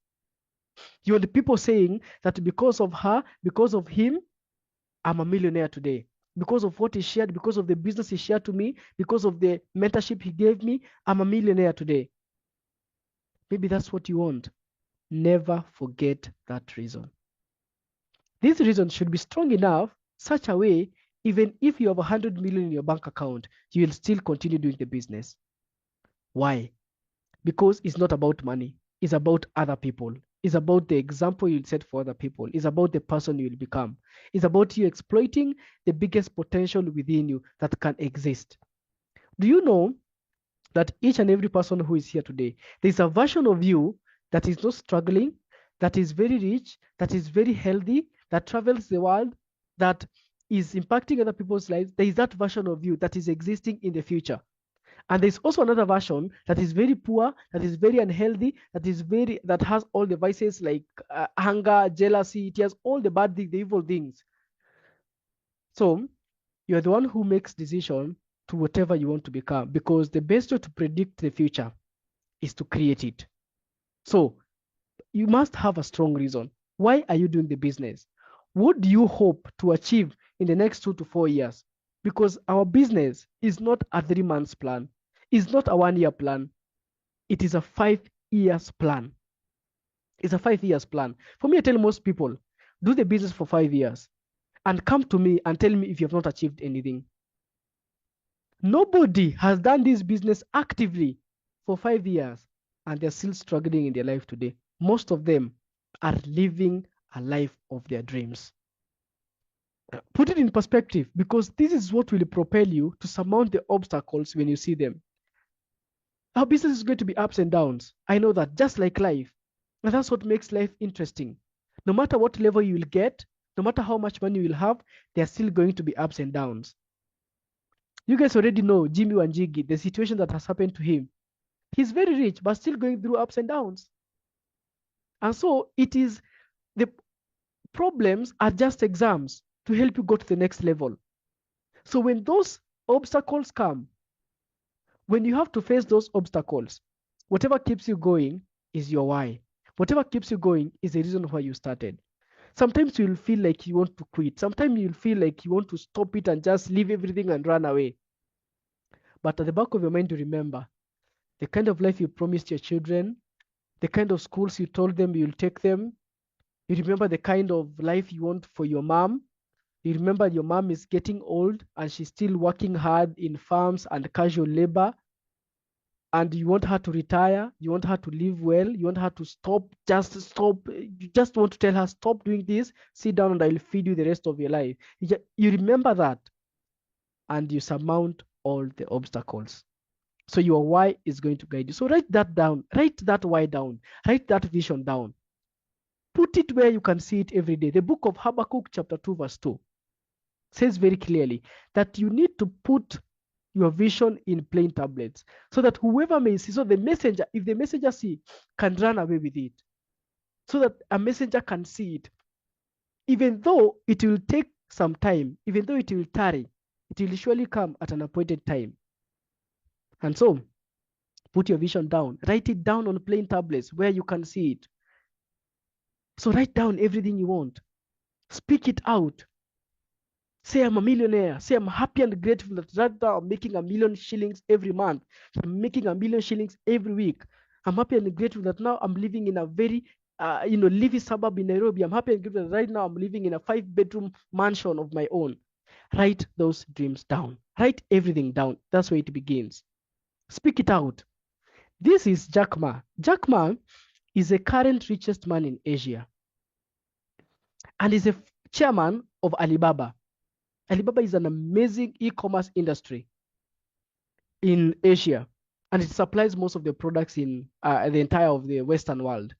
You want the people saying that because of her, because of him, I'm a millionaire today. Because of what he shared, because of the business he shared to me, because of the mentorship he gave me, I'm a millionaire today. Maybe that's what you want. Never forget that reason. This reason should be strong enough, such a way, even if you have 100 million in your bank account, you will still continue doing the business. Why? Because it's not about money. It's about other people. It's about the example you'll set for other people. It's about the person you'll become. It's about you exploiting the biggest potential within you that can exist. Do you know that each and every person who is here today, there's a version of you that is not struggling, that is very rich, that is very healthy, that travels the world, that is impacting other people's lives? There is that version of you that is existing in the future. And there's also another version that is very poor, that is very unhealthy, that has all the vices like anger, jealousy. It has all the bad things, the evil things. So you're the one who makes decision to whatever you want to become, because the best way to predict the future is to create it. So you must have a strong reason. Why are you doing the business? What do you hope to achieve in the next 2 to 4 years? Because our business is not a 3 months plan. It's not a 1 year plan. It is a 5 years plan. It's a 5 years plan. For me, I tell most people, do the business for 5 years and come to me and tell me if you have not achieved anything. Nobody has done this business actively for 5 years and they're still struggling in their life today. Most of them are living a life of their dreams. Put it in perspective, because this is what will propel you to surmount the obstacles when you see them. Our business is going to be ups and downs. I know that, just like life. And that's what makes life interesting. No matter what level you will get, no matter how much money you will have, there are still going to be ups and downs. You guys already know Jimmy Wanjigi, the situation that has happened to him. He's very rich, but still going through ups and downs. And so it is, the problems are just exams to help you go to the next level. So when those obstacles come, when you have to face those obstacles, whatever keeps you going is your why. Whatever keeps you going is the reason why you started. Sometimes you'll feel like you want to quit. Sometimes you'll feel like you want to stop it and just leave everything and run away. But at the back of your mind, you remember the kind of life you promised your children, the kind of schools you told them you'll take them. You remember the kind of life you want for your mom. You remember your mom is getting old and she's still working hard in farms and casual labor. And you want her to retire. You want her to live well. You want her to stop. You just want to tell her, stop doing this. Sit down and I'll feed you the rest of your life. You remember that. And you surmount all the obstacles. So your why is going to guide you. So write that down. Write that why down. Write that vision down. Put it where you can see it every day. The book of Habakkuk chapter 2 verse 2 says very clearly that you need to put your vision in plain tablets so that whoever may see, so the messenger, if the messenger see, can run away with it. So that a messenger can see it. Even though it will take some time, even though it will tarry, it will surely come at an appointed time. And so, put your vision down. Write it down on plain tablets where you can see it. So write down everything you want. Speak it out. Say, I'm a millionaire. Say, I'm happy and grateful that right now I'm making $1 million shillings every month. I'm making $1 million shillings every week. I'm happy and grateful that now I'm living in a very, leafy suburb in Nairobi. I'm happy and grateful that right now I'm living in a 5-bedroom mansion of my own. Write those dreams down. Write everything down. That's where it begins. Speak it out. This is Jack Ma. Jack Ma is the current richest man in Asia. And is a chairman of Alibaba. Alibaba is an amazing e-commerce industry in Asia, and it supplies most of the products in the entire of the Western world,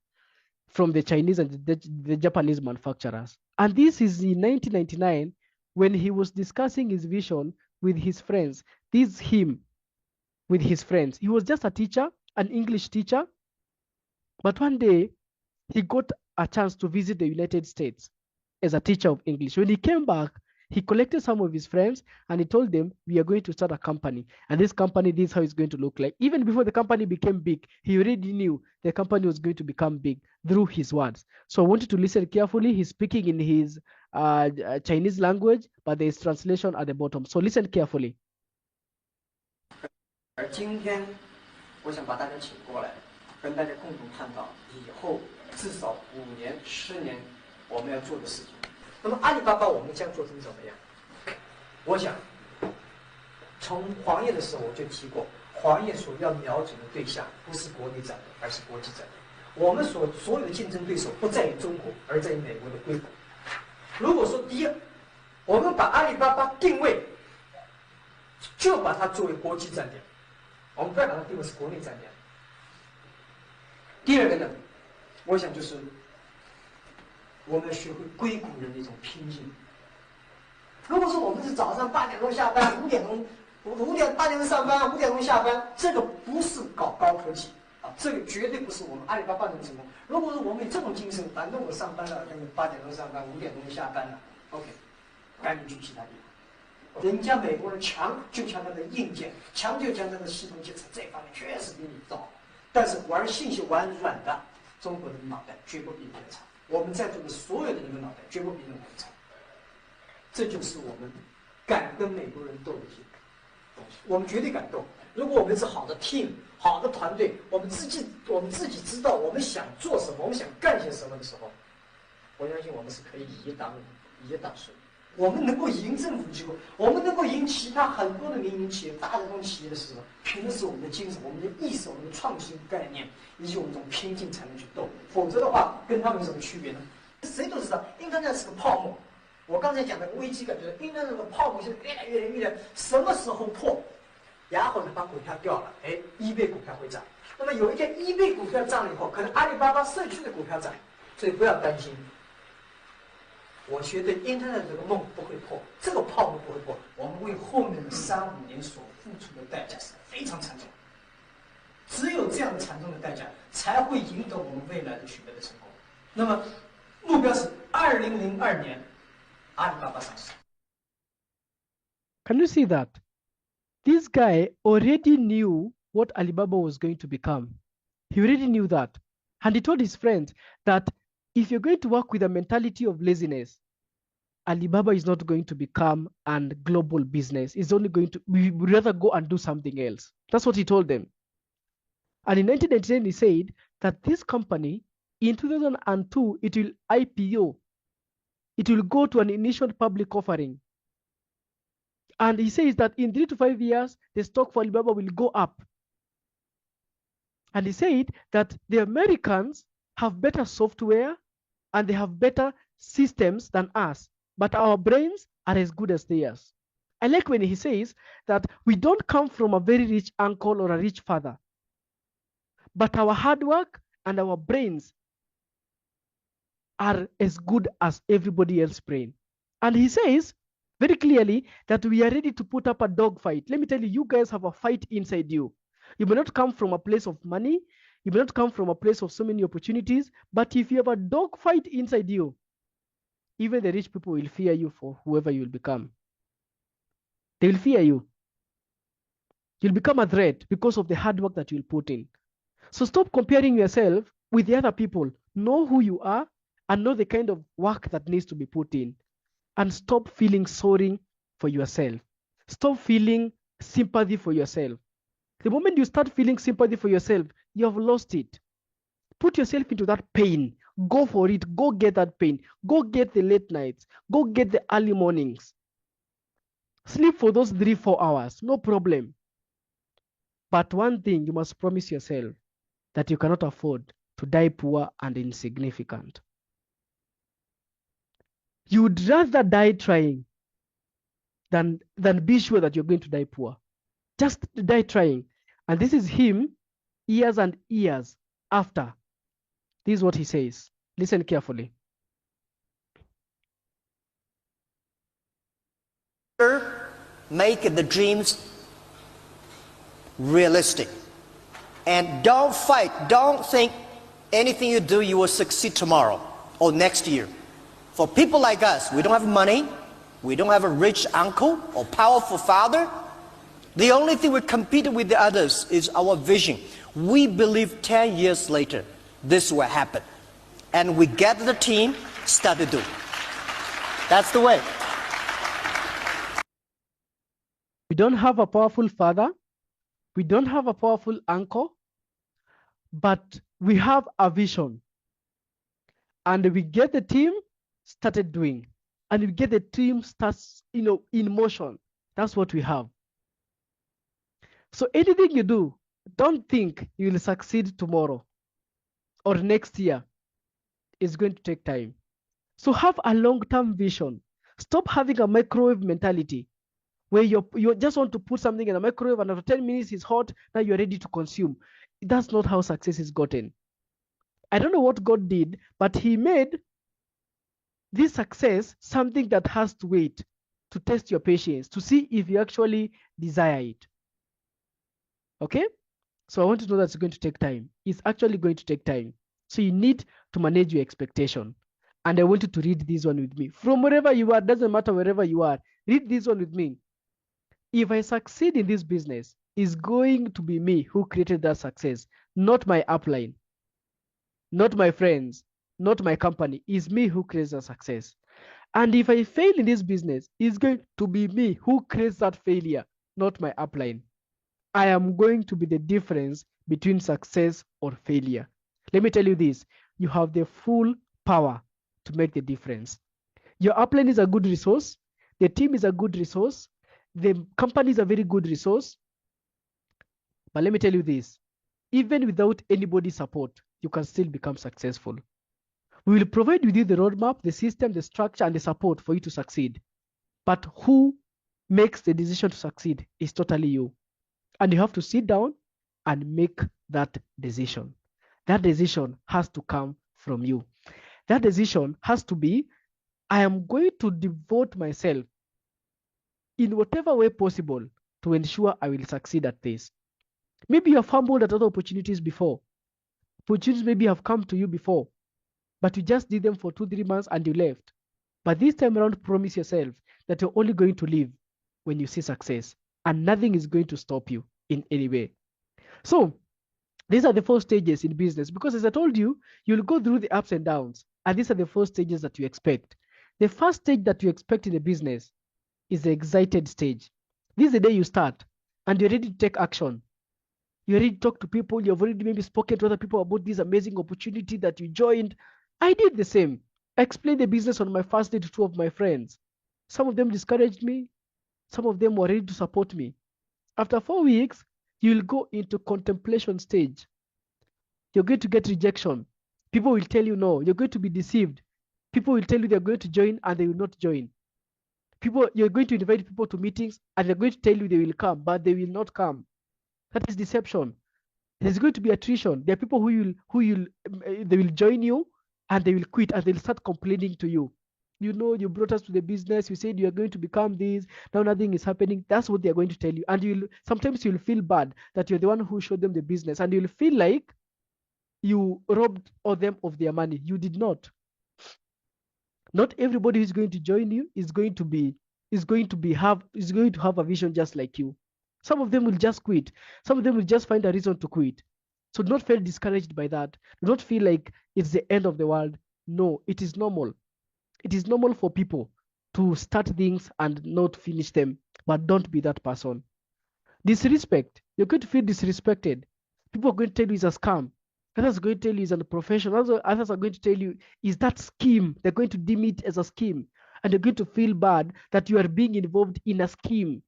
from the Chinese and the Japanese manufacturers. And this is in 1999 when he was discussing his vision with his friends. This is him with his friends. He was just a teacher, an English teacher, but one day he got a chance to visit the United States as a teacher of English. When he came back, he collected some of his friends and he told them, we are going to start a company. And this company, this is how it's going to look like. Even before the company became big, he already knew the company was going to become big through his words. So I want you to listen carefully. He's speaking in his Chinese language, but there is translation at the bottom. So listen carefully. 而今天，我想把大家请过来，跟大家共同探讨以后至少5年、10年我们要做的事情。那么阿里巴巴我们将做成怎么样？我想，从黄页的时候我就提过，黄页所要瞄准的对象不是国内战略，而是国际战略。我们所有的竞争对手不在于中国，而在于美国的硅谷。如果说第一，我们把阿里巴巴定位，就把它作为国际战略，我们不要把它定位是国内战略。第二个呢，我想就是我们要学会硅谷人的一种拼劲。如果说我们是早上8点钟下班，8点钟上班，5点钟下班，这个不是搞高科技啊，这个绝对不是我们阿里巴巴能成功。如果说我们有这种精神，反正我上班了，8点钟上班，5点钟下班了 ，OK， 赶紧去其他地方。人家美国人强就强他的硬件，强就强他的系统建设，这方面确实比你早。但是玩信息玩软的，中国人的脑袋绝不比你们差。我们在座的所有的人的脑袋绝不比你们差。这就是我们敢跟美国人斗的一些东西，我们绝对敢斗。如果我们是好的 team、好的团队，我们自己知道我们想做什么，我们想干些什么的时候，我相信我们是可以以一当十。我们能够赢政府机构，我们能够赢其他很多的民营企业、大的这种企业的时候，凭的是我们的精神、我们的意识、我们的创新概念，以及我们这种拼劲才能去斗。否则的话，跟他们有什么区别呢？谁都知道，Internet 是个泡沫。我刚才讲的危机感就是 Internet 的泡沫现在越来，什么时候破？然后呢，把股票掉了，eBay 股票会涨。那么有一天 eBay 股票涨了以后，可能阿里巴巴社区的股票涨，所以不要担心。我觉得 Internet 这个梦不会破，这个泡沫不会破。我们为后面的3、5年所付出的代价是非常惨重。只有这样的惨重的代价，才会赢得我们未来的取得的成功。那么目标是2002年，阿里巴巴上市。Can you see that? This guy already knew what Alibaba was going to become. He already knew that. And he told his friends that if you're going to work with a mentality of laziness, Alibaba is not going to become a global business. It's only going to, we would rather go and do something else. That's what he told them. And in 1999, he said that this company, in 2002, it will IPO. It will go to an initial public offering. And he says that in 3 to 5 years, the stock for Alibaba will go up. And he said that the Americans have better software and they have better systems than us, but our brains are as good as theirs. I like when he says that we don't come from a very rich uncle or a rich father, but our hard work and our brains are as good as everybody else's brain. And he says very clearly that we are ready to put up a dog fight. Let me tell you, you guys have a fight inside you. You may not come from a place of money. You may not come from a place of so many opportunities, but if you have a dog fight inside you, even the rich people will fear you for whoever you will become. They will fear you. You'll become a threat because of the hard work that you'll put in. So stop comparing yourself with the other people. Know who you are and know the kind of work that needs to be put in. And stop feeling sorry for yourself. Stop feeling sympathy for yourself. The moment you start feeling sympathy for yourself, you have lost it. Put yourself into that pain. Go for it. Go get that pain. Go get the late nights. Go get the early mornings. Sleep for those 3-4 hours. No problem. But one thing you must promise yourself that you cannot afford to die poor and insignificant. You would rather die trying than be sure that you're going to die poor. Just die trying. And this is him years and years after. This is what he says. Listen carefully. Make the dreams realistic. And don't fight. Don't think anything you do, you will succeed tomorrow or next year. For people like us, we don't have money. We don't have a rich uncle or powerful father. The only thing we compete with the others is our vision. We believe 10 years later, this will happen. And we get the team, start to do. That's the way. We don't have a powerful father. We don't have a powerful uncle. But we have a vision. And we get the team started doing. And we get the team starts, in motion. That's what we have. So anything you do, don't think you will succeed tomorrow or next year. It's going to take time. So have a long-term vision. Stop having a microwave mentality where you just want to put something in a microwave and after 10 minutes it's hot, now you're ready to consume. That's not how success is gotten. I don't know what God did, but he made this success something that has to wait, to test your patience, to see if you actually desire it. Okay? So I want to know that's going to take time. It's actually going to take time. So you need to manage your expectation. And I want you to read this one with me. From wherever you are, doesn't matter wherever you are, read this one with me. If I succeed in this business, it's going to be me who created that success, not my upline, not my friends, not my company. It's me who creates the success. And if I fail in this business, it's going to be me who creates that failure, not my upline. I am going to be the difference between success or failure. Let me tell you this, you have the full power to make the difference. Your upline is a good resource. The team is a good resource. The company is a very good resource. But let me tell you this, even without anybody's support, you can still become successful. We will provide with you the roadmap, the system, the structure, and the support for you to succeed. But who makes the decision to succeed is totally you. And you have to sit down and make that decision. That decision has to come from you. That decision has to be, I am going to devote myself in whatever way possible to ensure I will succeed at this. Maybe you have fumbled at other opportunities before. Opportunities maybe have come to you before, but you just did them for 2-3 months and you left. But this time around, promise yourself that you're only going to leave when you see success, and nothing is going to stop you in any way. So these are the 4 stages in business, because as I told you, you'll go through the ups and downs, and these are the 4 stages that you expect. The first stage that you expect in a business is the excited stage. This is the day you start and you're ready to take action. You're ready to talk to people. You've already maybe spoken to other people about this amazing opportunity that you joined. I did the same. I explained the business on my first day to 2 of my friends. Some of them discouraged me. Some of them were ready to support me. After 4 weeks, you'll go into contemplation stage. You're going to get rejection. People will tell you no. You're going to be deceived. People will tell you they're going to join and they will not join. You're going to invite people to meetings and they're going to tell you they will come, but they will not come. That is deception. There's going to be attrition. There are people they will join you and they will quit and they'll start complaining to you. You know, you brought us to the business. You said you are going to become this. Now nothing is happening. That's what they're going to tell you. And sometimes you'll feel bad that you're the one who showed them the business, and you'll feel like you robbed them of their money. You did not. Not everybody who's going to join you is going to have a vision just like you. Some of them will just quit. Some of them will just find a reason to quit. So do not feel discouraged by that. Do not feel like it's the end of the world. No, it is normal. It is normal for people to start things and not finish them, but don't be that person. Disrespect. You're going to feel disrespected. People are going to tell you it's a scam. Others are going to tell you it's a profession. Others are going to tell you is that scheme. They're going to deem it as a scheme. And you're going to feel bad that you are being involved in a scheme.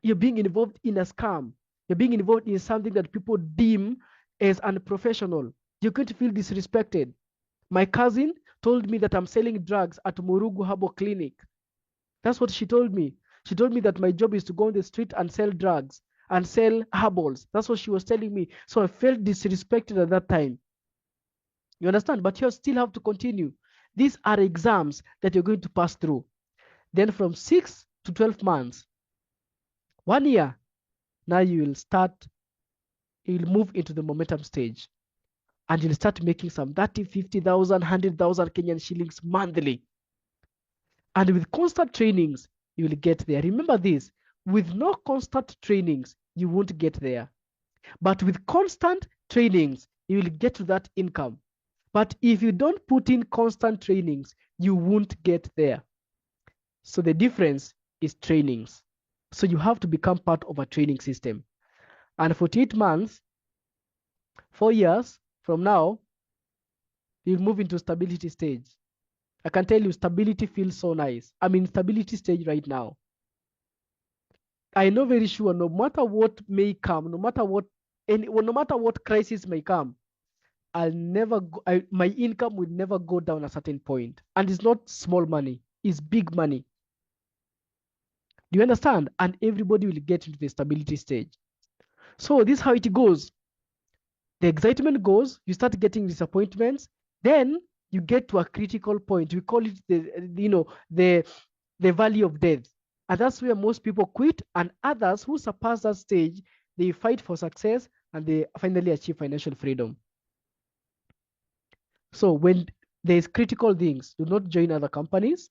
You're being involved in a scam. You're being involved in something that people deem as unprofessional. You're going to feel disrespected. My cousin told me that I'm selling drugs at Murugu Herbal Clinic. That's what she told me. She told me that my job is to go on the street and sell drugs and sell herbals. That's what she was telling me. So I felt disrespected at that time. You understand? But you still have to continue. These are exams that you're going to pass through. Then from 6 to 12 months, 1 year, now you'll move into the momentum stage. And you'll start making some 30, 50,000, 100,000 Kenyan shillings monthly. And with constant trainings, you will get there. Remember this, with no constant trainings, you won't get there. But with constant trainings, you will get to that income. But if you don't put in constant trainings, you won't get there. So the difference is trainings. So you have to become part of a training system. And 48 months, 4 years from now, you'll move into stability stage. I can tell you stability feels so nice. I'm in stability stage right now. I know very sure no matter what may come, no matter what crisis may come, my income will never go down a certain point. And it's not small money, it's big money. Do you understand? And everybody will get into the stability stage. So this is how it goes. The excitement goes, you start getting disappointments, then you get to a critical point. We call it the valley of death. And that's where most people quit, and others who surpass that stage, they fight for success and they finally achieve financial freedom. So when there's critical things, do not join other companies.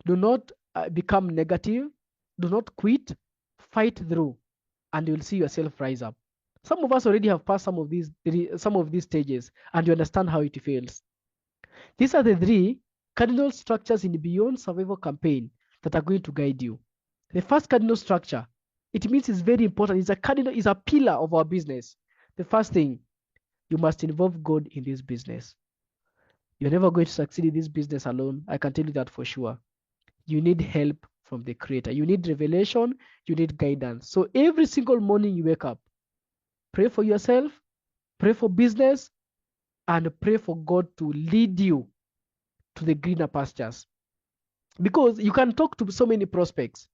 Do not become negative. Do not quit. Fight through, and you'll see yourself rise up. Some of us already have passed some of these stages, and you understand how it feels. These are the 3 cardinal structures in the Beyond Survival campaign that are going to guide you. The first cardinal structure, it means it's very important. It's a pillar of our business. The first thing, you must involve God in this business. You're never going to succeed in this business alone. I can tell you that for sure. You need help from the Creator. You need revelation. You need guidance. So every single morning you wake up, pray for yourself, pray for business, and pray for God to lead you to the greener pastures. Because you can talk to so many prospects,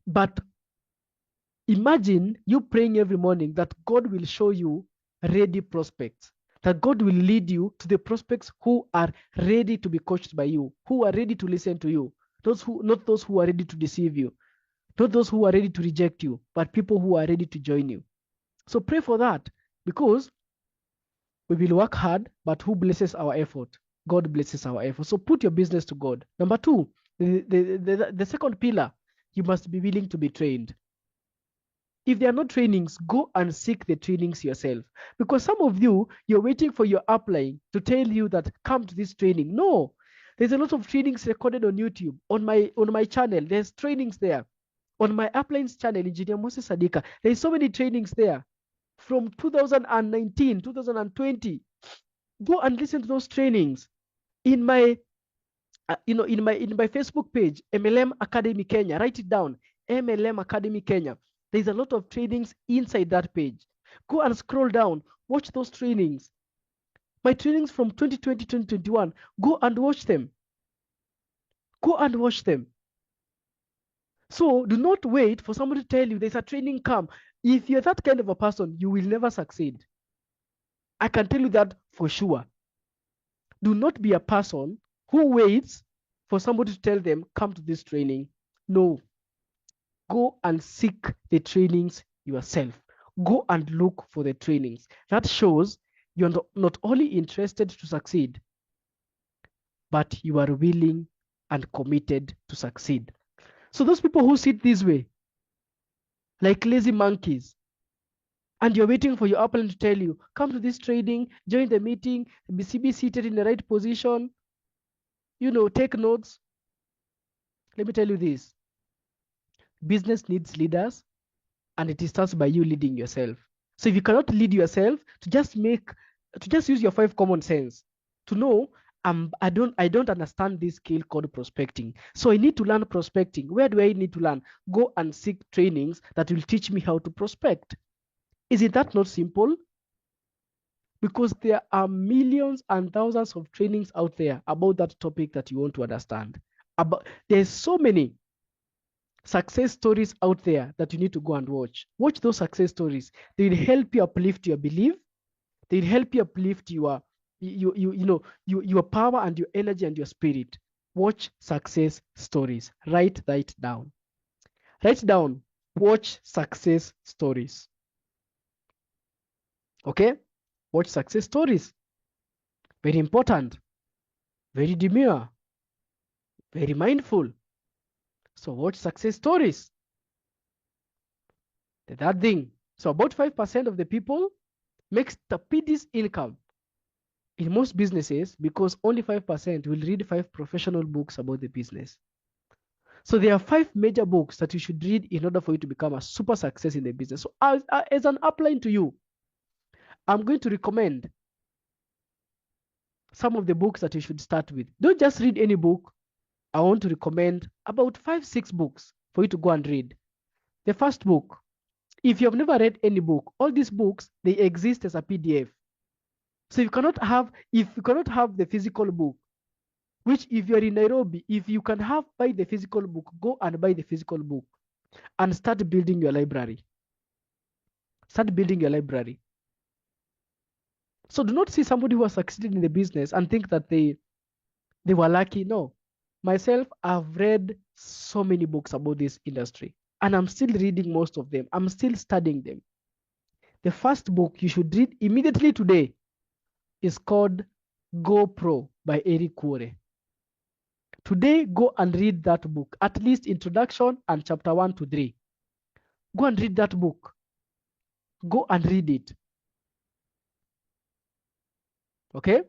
but imagine you praying every morning that God will show you ready prospects, that God will lead you to the prospects who are ready to be coached by you, who are ready to listen to you, not those who are ready to deceive you, not those who are ready to reject you, but people who are ready to join you. So pray for that, because we will work hard, but who blesses our effort? God blesses our effort. So put your business to God. Number 2, the second pillar, you must be willing to be trained. If there are no trainings, go and seek the trainings yourself. Because some of you, you're waiting for your upline to tell you that come to this training. No, there's a lot of trainings recorded on YouTube. On my channel, there's trainings there. On my upline's channel, Engineer Moses Sadika, there's so many trainings there. From 2019, 2020, go and listen to those trainings. In my Facebook page, MLM Academy Kenya, write it down, MLM Academy Kenya. There's a lot of trainings inside that page. Go and scroll down, watch those trainings. My trainings from 2020, 2021, go and watch them. Go and watch them. So do not wait for somebody to tell you there's a training come. If you're that kind of a person, you will never succeed. I can tell you that for sure. Do not be a person who waits for somebody to tell them, come to this training. No. Go and seek the trainings yourself. Go and look for the trainings. That shows you're not only interested to succeed, but you are willing and committed to succeed. So those people who sit this way, like lazy monkeys, and you're waiting for your upline to tell you, come to this training, join the meeting, be seated in the right position, take notes. Let me tell you this. Business needs leaders, and it starts by you leading yourself. So if you cannot lead yourself, to just use your 5 common sense to know, I don't understand this skill called prospecting. So I need to learn prospecting. Where do I need to learn? Go and seek trainings that will teach me how to prospect. Is it that not simple? because there are millions and thousands of trainings out there about that topic that you want to understand. There's so many success stories out there that you need to go and watch. Watch those success stories. They will help you uplift your belief. They will help you uplift your power and your energy and your spirit. Watch success stories. Write that down. Write down. Watch success stories. Okay? Watch success stories. Very important. Very demure. Very mindful. So watch success stories. The third thing. So about 5% of the people make stupendous income in most businesses because only 5% will read 5 professional books about the business. So there are 5 major books that you should read in order for you to become a super success in the business. So as an upline to you, I'm going to recommend some of the books that you should start with. Don't just read any book. I want to recommend about 5-6 books for you to go and read. The first book, if you have never read any book, all these books, they exist as a PDF. So if you cannot have the physical book, which if you're in Nairobi, if you can buy the physical book, go and buy the physical book and start building your library. Start building your library. So do not see somebody who has succeeded in the business and think that they were lucky. No. Myself, I've read so many books about this industry and I'm still reading most of them. I'm still studying them. The first book you should read immediately today is called Go Pro by Eric Worre. Today, go and read that book, at least introduction and chapter 1 to 3. Go and read that book. Go and read it. Okay?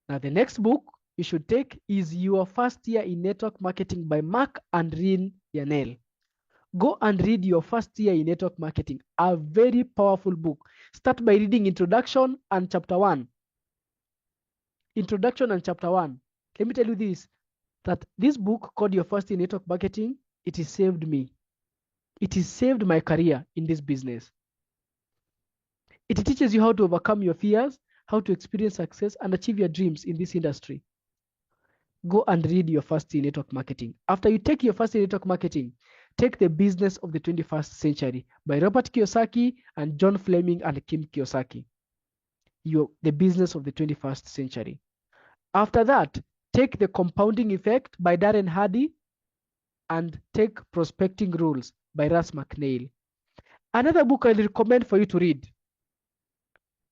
Now, the next book you should take is Your First Year in Network Marketing by Mark and Reen Yanel. Go and read Your First Year in Network Marketing, a very powerful book. Start by reading Introduction and Chapter 1. Introduction and Chapter 1. Let me tell you this, that this book called Your First Year in Network Marketing, it has saved me. It has saved my career in this business. It teaches you how to overcome your fears, how to experience success and achieve your dreams in this industry. Go and read Your First Year in Network Marketing. After you take Your First Year in Network Marketing, take The Business of the 21st Century by Robert Kiyosaki and John Fleming and Kim Kiyosaki. The Business of the 21st Century. After that, take The Compounding Effect by Darren Hardy and take Prospecting Rules by Russ McNeil. Another book I recommend for you to read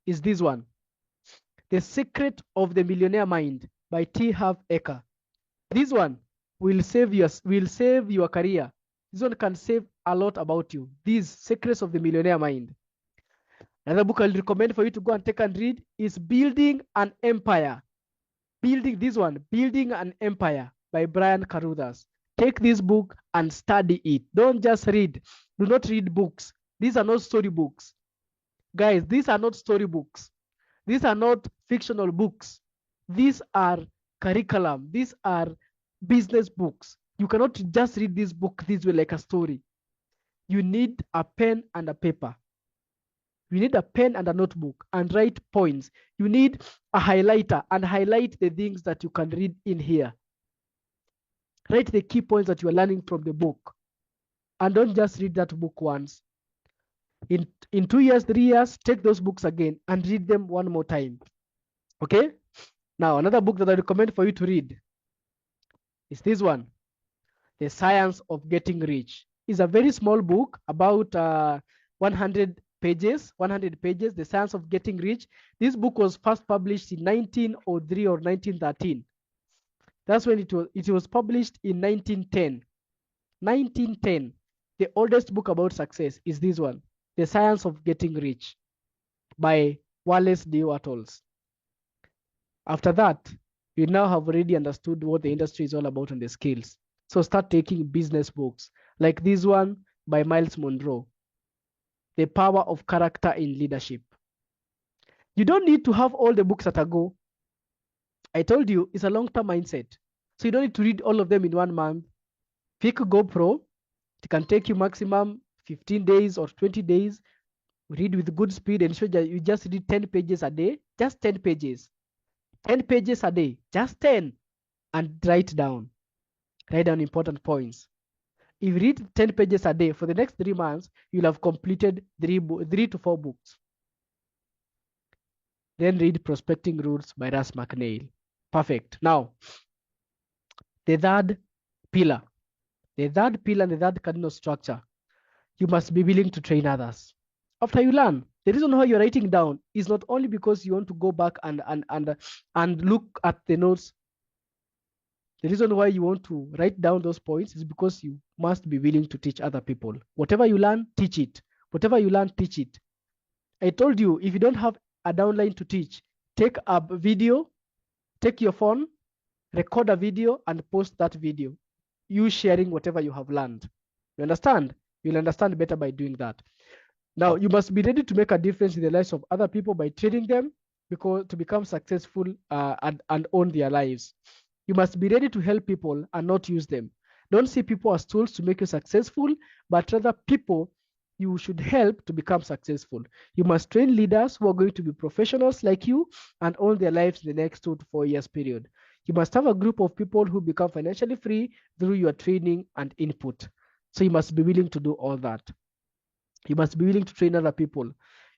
is this one, The Secret of the Millionaire Mind by T. Harv Eker. This one will save your career. This one can save a lot about you. These Secrets of the Millionaire Mind. Another book I'll recommend for you to go and take and read is Building an Empire. Building an Empire by Brian Carruthers. Take this book and study it. Don't just read. Do not read books. These are not story books. Guys, these are not story books. These are not fictional books. These are curriculum. These are business books. You cannot just read this book this way like a story. You need a pen and a paper. You need a pen and a notebook and write points. You need a highlighter and highlight the things that you can read in here. Write the key points that you are learning from the book. And don't just read that book once. In 2 years, 3 years, take those books again and read them one more time. Okay? Now, another book that I recommend for you to read is this one, The Science of Getting Rich. It's a very small book, about 100 pages, The Science of Getting Rich. This book was first published in 1903 or 1913. That's when it was published in 1910. 1910. The oldest book about success is this one, The Science of Getting Rich by Wallace D. Wattles. After that, you now have already understood what the industry is all about and the skills. So start taking business books like this one by Miles Monroe, The Power of Character in Leadership. You don't need to have all the books at a go. I told you it's a long-term mindset. So you don't need to read all of them in 1 month. Pick GoPro. It can take you maximum 15 days or 20 days. Read with good speed, ensure that you just read 10 pages a day, just 10 pages. 10 pages a day, just 10, and write down important points. If you read 10 pages a day for the next 3 months, you'll have completed 3 to 4 books. Then read Prospecting Rules by Russ McNeil. Perfect. Now, the third pillar and the third cardinal structure, you must be willing to train others. After you learn, the reason why you're writing down is not only because you want to go back and look at the notes. The reason why you want to write down those points is because you must be willing to teach other people. Whatever you learn, teach it. Whatever you learn, teach it. I told you, if you don't have a downline to teach, take a video, take your phone, record a video, and post that video. You sharing whatever you have learned. You understand? You'll understand better by doing that. Now, you must be ready to make a difference in the lives of other people by training them to become successful and own their lives. You must be ready to help people and not use them. Don't see people as tools to make you successful, but rather people you should help to become successful. You must train leaders who are going to be professionals like you and own their lives in the next 2 to 4 years period. You must have a group of people who become financially free through your training and input. So you must be willing to do all that. You must be willing to train other people.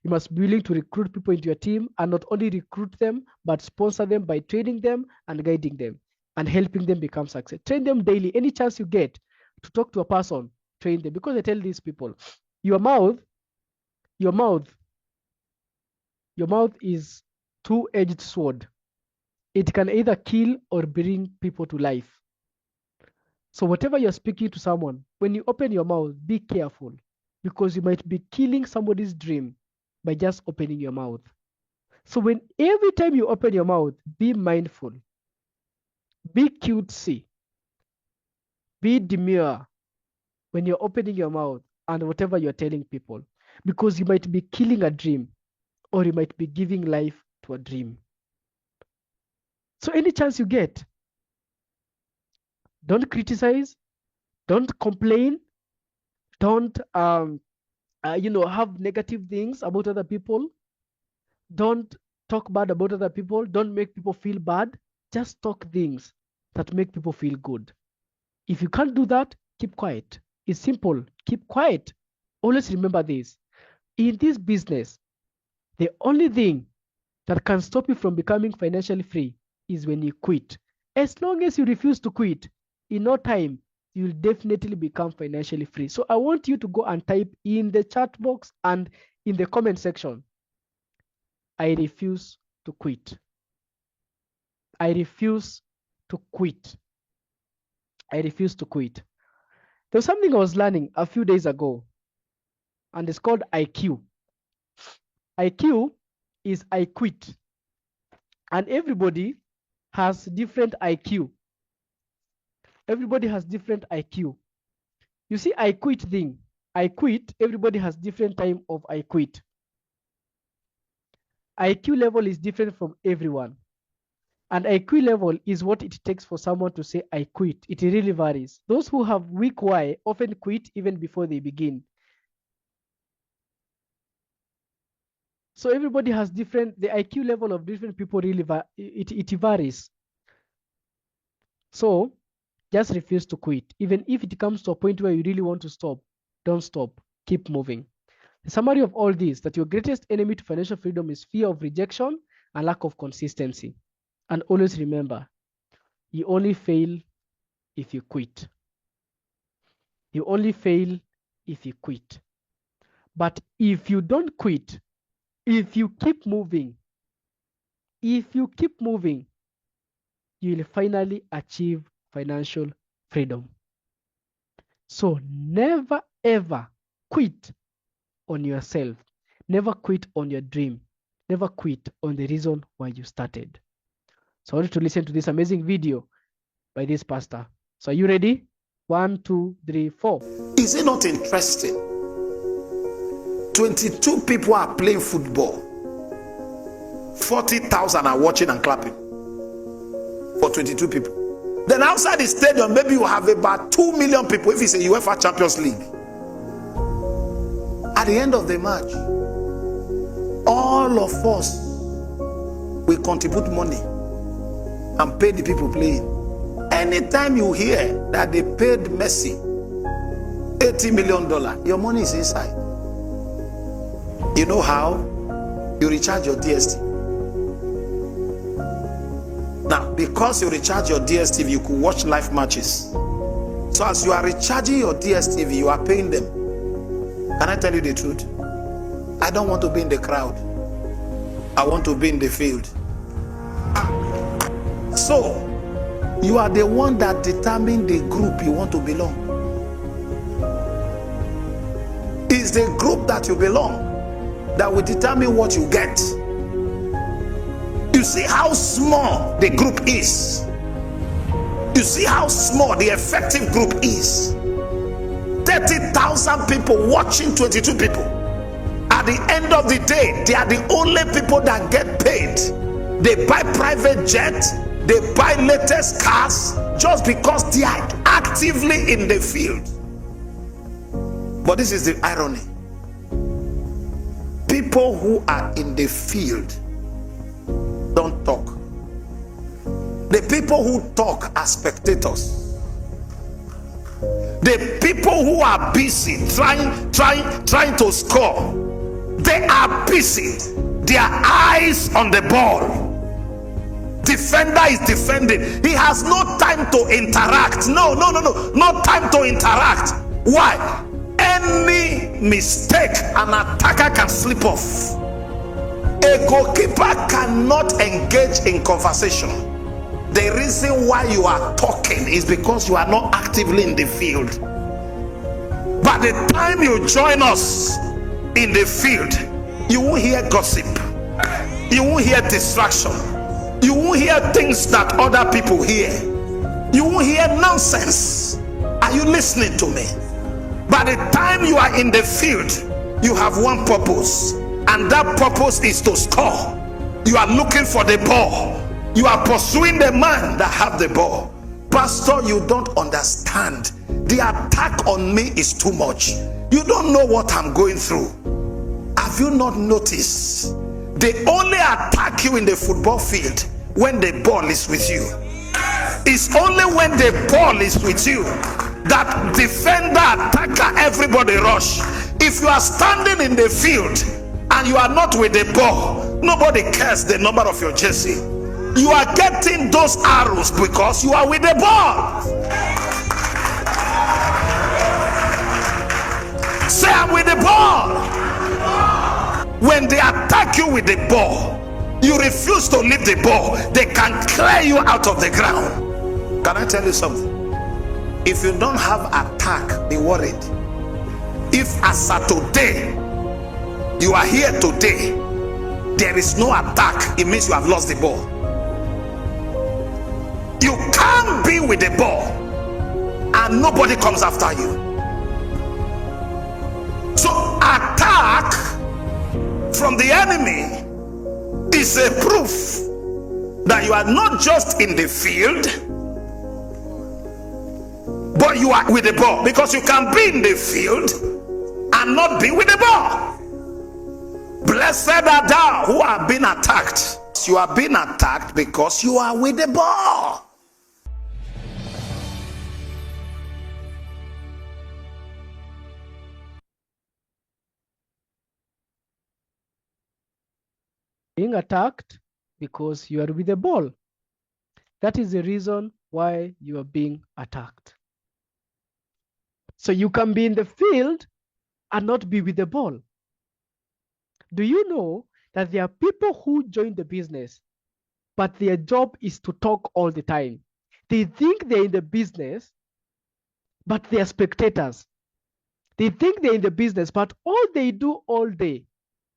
You must be willing to recruit people into your team, and not only recruit them, but sponsor them by training them and guiding them and helping them become successful. Train them daily. Any chance you get to talk to a person, train them. Because I tell these people, your mouth is two-edged sword. It can either kill or bring people to life. So whatever you're speaking to someone, when you open your mouth, be careful, because you might be killing somebody's dream by just opening your mouth. So every time you open your mouth, be mindful, be cutesy, be demure when you're opening your mouth and whatever you're telling people, because you might be killing a dream or you might be giving life to a dream. So any chance you get, don't criticize, don't complain, don't have negative things about other people. Don't talk bad about other people. Don't make people feel bad. Just talk things that make people feel good. If you can't do that, keep quiet. It's simple. Keep quiet. Always remember this. In this business, the only thing that can stop you from becoming financially free is when you quit. As long as you refuse to quit, in no time, you'll definitely become financially free. So I want you to go and type in the chat box and in the comment section, I refuse to quit. I refuse to quit. I refuse to quit. There's something I was learning a few days ago, and it's called IQ. IQ is I quit. And everybody has different IQ. Everybody has different IQ. You see, I quit thing. I quit, everybody has different time of I quit. IQ level is different from everyone. And IQ level is what it takes for someone to say, I quit. It really varies. Those who have weak Y often quit even before they begin. So everybody has the IQ level of different people really it varies. So just refuse to quit. Even if it comes to a point where you really want to stop, don't stop. Keep moving. The summary of all this, that your greatest enemy to financial freedom is fear of rejection and lack of consistency. And always remember, you only fail if you quit. You only fail if you quit. But if you don't quit, if you keep moving, you will finally achieve financial freedom. So never ever quit on yourself. Never quit on your dream. Never quit on the reason why you started. So I want you to listen to this amazing video by this pastor. So are you ready? 1, 2, 3, 4. Is it not interesting? 22 people are playing football. 40,000 are watching and clapping for 22 people. Then outside the stadium, maybe you have about 2 million people if it's a UEFA Champions League. At the end of the match, All of us, we contribute money and pay the people playing. Anytime you hear that they paid Messi $80 million, your money is inside. You know how? You recharge your DSTV. Now, because you recharge your DSTV, you could watch live matches. So as you are recharging your DSTV, you are paying them. Can I tell you the truth? I don't want to be in the crowd. I want to be in the field. So, you are the one that determines the group you want to belong. It's the group that you belong that will determine what you get. You see how small the group is. You see how small the effective group is. 30,000 people watching 22 people. At the end of the day, they are the only people that get paid. They buy private jets, they buy latest cars just because they are actively in the field. But this is the irony. People who are in the field don't talk. The people who talk are spectators. The people who are busy trying to score, they are busy. Their eyes on the ball. Defender is defending. He has no time to interact. No time to interact. Why? Any mistake, an attacker can slip off. A goalkeeper cannot engage in conversation. The reason why you are talking is because you are not actively in the field. By the time you join us in the field, you won't hear gossip, you won't hear distraction, you won't hear things that other people hear, you won't hear nonsense. Are you listening to me? By the time you are in the field, you have one purpose, and that purpose is to score. You are looking for the ball. You are pursuing the man that have the ball. Pastor, you don't understand. The attack on me is too much. You don't know what I'm going through. Have you not noticed? They only attack you in the football field when the ball is with you. It's only when the ball is with you that defender, attacker, everybody rush. If you are standing in the field and you are not with the ball, nobody cares the number of your jersey. You are getting those arrows because you are with the ball. Say, I'm with the ball. When they attack you with the ball, you refuse to leave the ball, they can clear you out of the ground. Can I tell you something? If you don't have attack, be worried. If as of today, you are here today, there is no attack, it means you have lost the ball. You can't be with the ball and nobody comes after you. So attack from the enemy is a proof that you are not just in the field, but you are with the ball. Because you can be in the field and not be with the ball. Blessed are thou who are being attacked. You are being attacked because you are with the ball. Being attacked because you are with the ball. That is the reason why you are being attacked. So you can be in the field and not be with the ball. Do you know that there are people who join the business, but their job is to talk all the time? They think they're in the business, but they are spectators. They think they're in the business, but all they do all day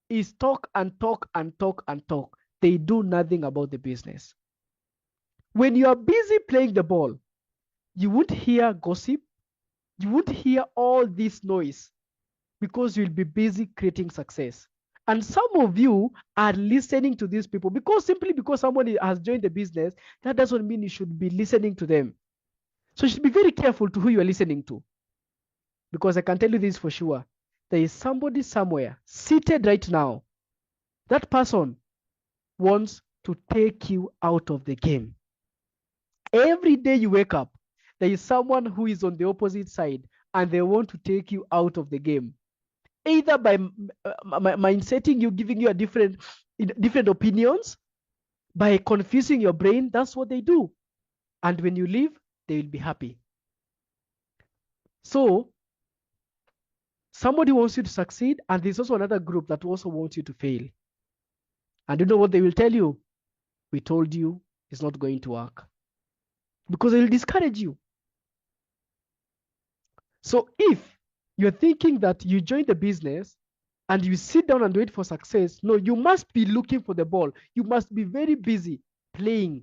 is talk and talk and talk and talk. They do nothing about the business. When you are busy playing the ball, you won't hear gossip. You won't hear all this noise because you'll be busy creating success. And some of you are listening to these people simply because somebody has joined the business, that doesn't mean you should be listening to them. So you should be very careful to who you are listening to. Because I can tell you this for sure. There is somebody somewhere seated right now That person wants to take you out of the game. Every day you wake up, there is someone who is on the opposite side and they want to take you out of the game. Either by mindsetting you, giving you a different opinions, by confusing your brain. That's what they do. And when you leave, they will be happy. So somebody wants you to succeed, and there's also another group that also wants you to fail. And you know what they will tell you? We told you it's not going to work. Because they will discourage you. So if you're thinking that you join the business and you sit down and wait for success, no, you must be looking for the ball. You must be very busy playing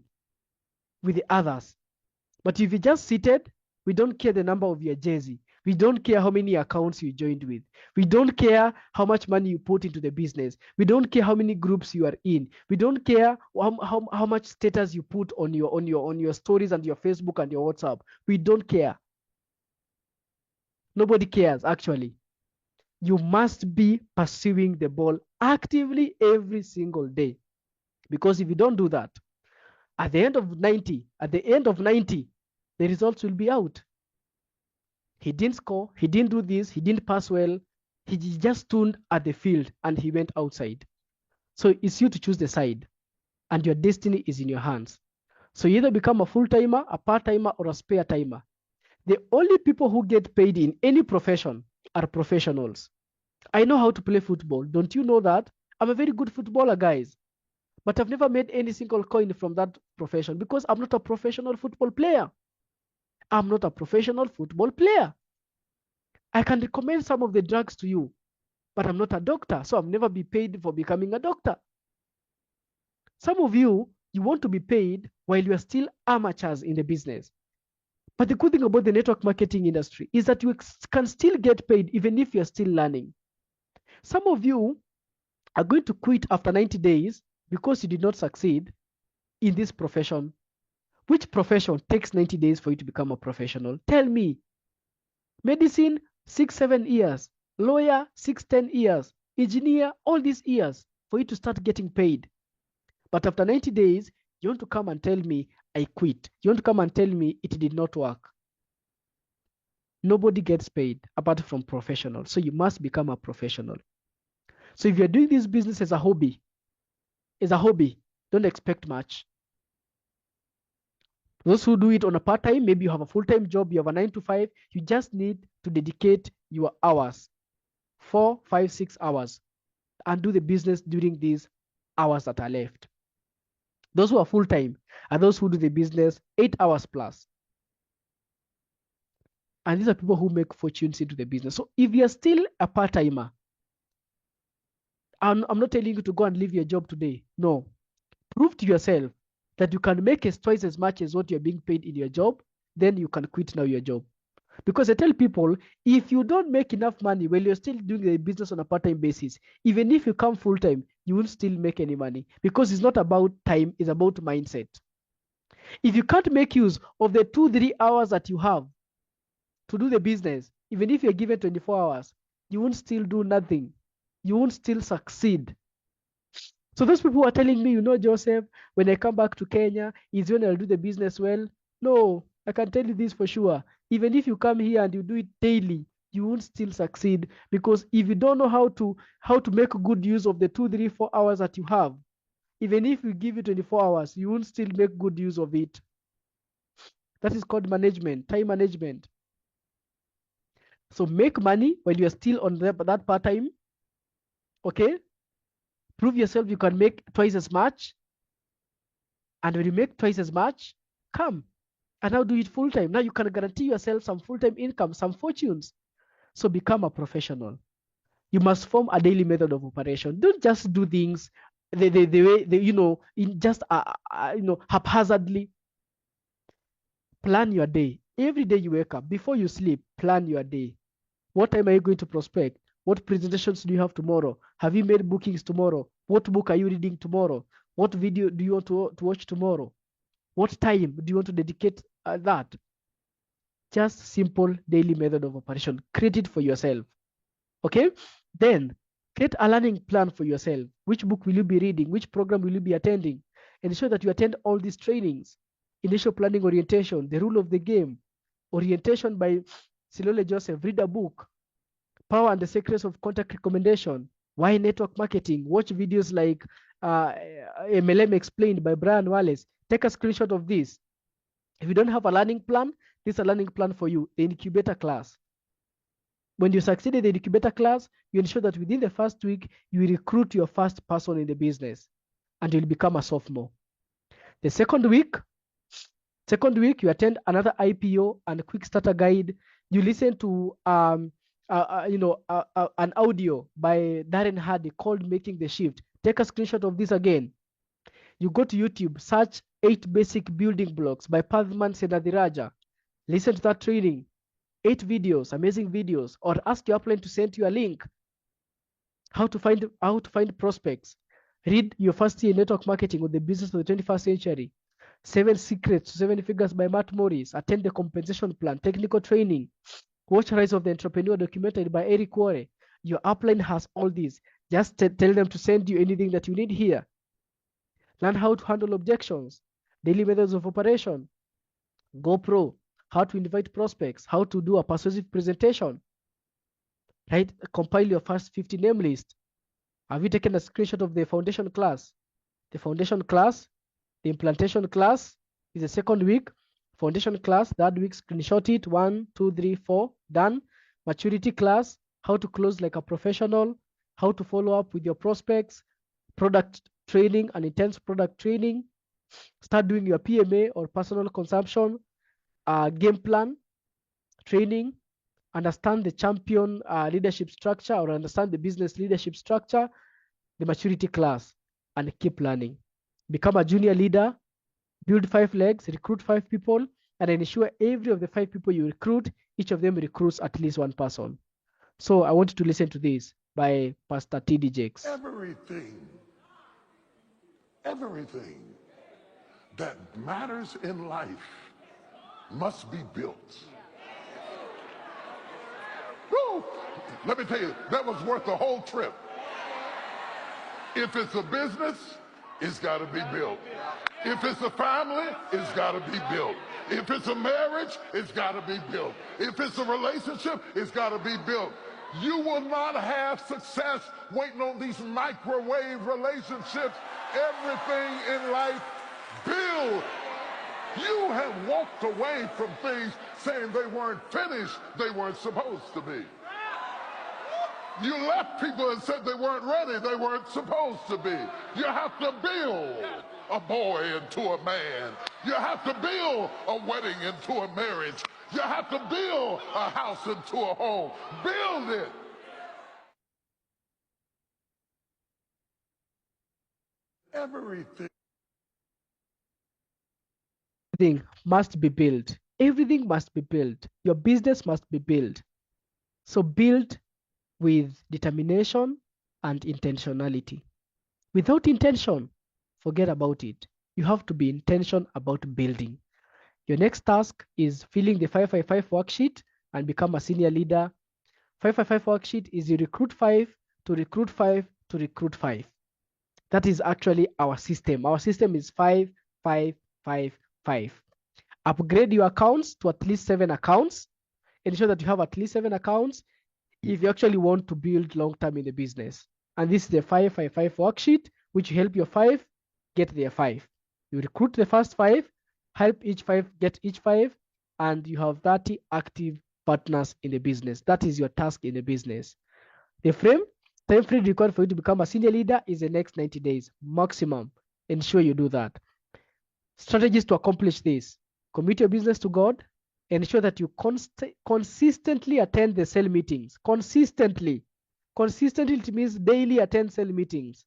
with the others. But if you just seated, we don't care the number of your jersey. We don't care how many accounts you joined with. We don't care how much money you put into the business. We don't care how many groups you are in. We don't care how much status you put on your stories and your Facebook and your WhatsApp. We don't care. Nobody cares, actually. You must be pursuing the ball actively every single day. Because if you don't do that, at the end of 90, the results will be out. He didn't score, he didn't do this, he didn't pass well. He just stood at the field and he went outside. So it's you to choose the side, and your destiny is in your hands. So you either become a full-timer, a part-timer, or a spare timer. The only people who get paid in any profession are professionals. I know how to play football. Don't you know that? I'm a very good footballer, guys. But I've never made any single coin from that profession because I'm not a professional football player. I'm not a professional football player. I can recommend some of the drugs to you, but I'm not a doctor, so I've never been paid for becoming a doctor. Some of you, you want to be paid while you are still amateurs in the business. But the good thing about the network marketing industry is that you can still get paid even if you're still learning. Some of you are going to quit after 90 days because you did not succeed in this profession. Which profession takes 90 days for you to become a professional? Tell me. Medicine, 6-7 years. Lawyer, 6-10 years. Engineer, all these years for you to start getting paid. But after 90 days, you want to come and tell me, I quit. You want to come and tell me it did not work. Nobody gets paid apart from professionals. So you must become a professional. So if you're doing this business as a hobby, don't expect much. Those who do it on a part-time, maybe you have a full-time job, you have a 9 to 5, you just need to dedicate your hours, 4, 5, 6 hours, and do the business during these hours that are left. Those who are full-time are those who do the business 8 hours plus. And these are people who make fortunes into the business. So if you're still a part-timer, I'm not telling you to go and leave your job today. No. Prove to yourself that you can make twice as much as what you're being paid in your job, then you can quit now your job. Because I tell people, if you don't make enough money while you're still doing the business on a part-time basis, even if you come full-time, you won't still make any money because it's not about time, it's about mindset. If you can't make use of the 2-3 hours that you have to do the business, even if you're given 24 hours, you won't still do nothing. You won't still succeed. So those people who are telling me, Joseph, when I come back to Kenya, is when I'll do the business well. No, I can tell you this for sure. Even if you come here and you do it daily, you won't still succeed because if you don't know how to make good use of the 2, 3, 4 hours that you have, even if we give you 24 hours, you won't still make good use of it. That is called management, time management. So make money while you are still on that part-time. Okay? Prove yourself you can make twice as much. And when you make twice as much, come and now do it full-time. Now you can guarantee yourself some full-time income, some fortunes. So become a professional. You must form a daily method of operation. Don't just do things the way in just haphazardly. Plan your day. Every day you wake up, before you sleep, plan your day. What time are you going to prospect? What presentations do you have tomorrow? Have you made bookings tomorrow? What book are you reading tomorrow? What video do you want to watch tomorrow? What time do you want to dedicate that? Just simple daily method of operation. Create it for yourself. Okay? Then Create a learning plan for yourself. Which book will you be reading? Which program will you be attending? Ensure that you attend all these trainings. Initial planning orientation, the rule of the game, orientation by Silole Joseph, read a book, Power and the Secrets of Contact Recommendation, Why Network Marketing, watch videos like MLM Explained by Brian Wallace. Take a screenshot of this. If you don't have a learning plan, this is a learning plan for you, the incubator class. When you succeed in the incubator class, you ensure that within the first week, you recruit your first person in the business and you'll become a sophomore. The second week, you attend another IPO and a quick starter guide. You listen to an audio by Darren Hardy called Making the Shift. Take a screenshot of this again. You go to YouTube, search 8 basic building blocks by Padman Senadiraja. Listen to that training. 8 videos, amazing videos, or ask your upline to send you a link. How to find prospects. Read your first year network marketing with the business of the 21st century. 7 secrets to 7 figures by Matt Morris. Attend the compensation plan, technical training. Watch Rise of the Entrepreneur documented by Eric Worre. Your upline has all these. Just tell them to send you anything that you need here. Learn how to handle objections, daily methods of operation, GoPro, how to invite prospects, how to do a persuasive presentation, right? Compile your first 50 name list. Have you taken a screenshot of the foundation class? The foundation class, the implantation class is the second week. Foundation class, that week, screenshot it, 1, 2, 3, 4, done. Maturity class, how to close like a professional, how to follow up with your prospects, product training and intense product training. Start doing your PMA or personal consumption, game plan, training, understand the champion leadership structure or understand the business leadership structure, the maturity class, and keep learning. Become a junior leader, build 5 legs, recruit 5 people, and ensure every of the 5 people you recruit, each of them recruits at least 1 person. So I want you to listen to this by Pastor T.D. Jakes. Everything that matters in life must be built. Woo! Let me tell you, that was worth the whole trip. If it's a business, it's got to be built. If it's a family, it's got to be built. If it's a marriage, it's got to be built. If it's a relationship, it's got to be built. You will not have success waiting on these microwave relationships. Everything in life, build. You have walked away from things saying they weren't finished, they weren't supposed to be. You left people and said they weren't ready, they weren't supposed to be. You have to build a boy into a man. You have to build a wedding into a marriage. You have to build a house into a home. Build it. Everything must be built. Everything must be built. Your business must be built. So build with determination and intentionality. Without intention, forget about it. You have to be intentional about building. Your next task is filling the 555 worksheet and become a senior leader. 555 worksheet is you recruit 5 to recruit 5 to recruit 5. That is actually our system. Our system is 5, 5, 5, 5. Upgrade your accounts to at least 7 accounts. Ensure that you have at least 7 accounts if you actually want to build long-term in the business. And this is the 555 worksheet, which help your 5 get their 5. You recruit the first 5, help each 5 get each 5, and you have 30 active partners in the business. That is your task in the business. The time frame required for you to become a senior leader is the next 90 days maximum. Ensure you do that. Strategies to accomplish this: commit your business to God. Ensure that you consistently attend the cell meetings. Consistently it means daily attend cell meetings.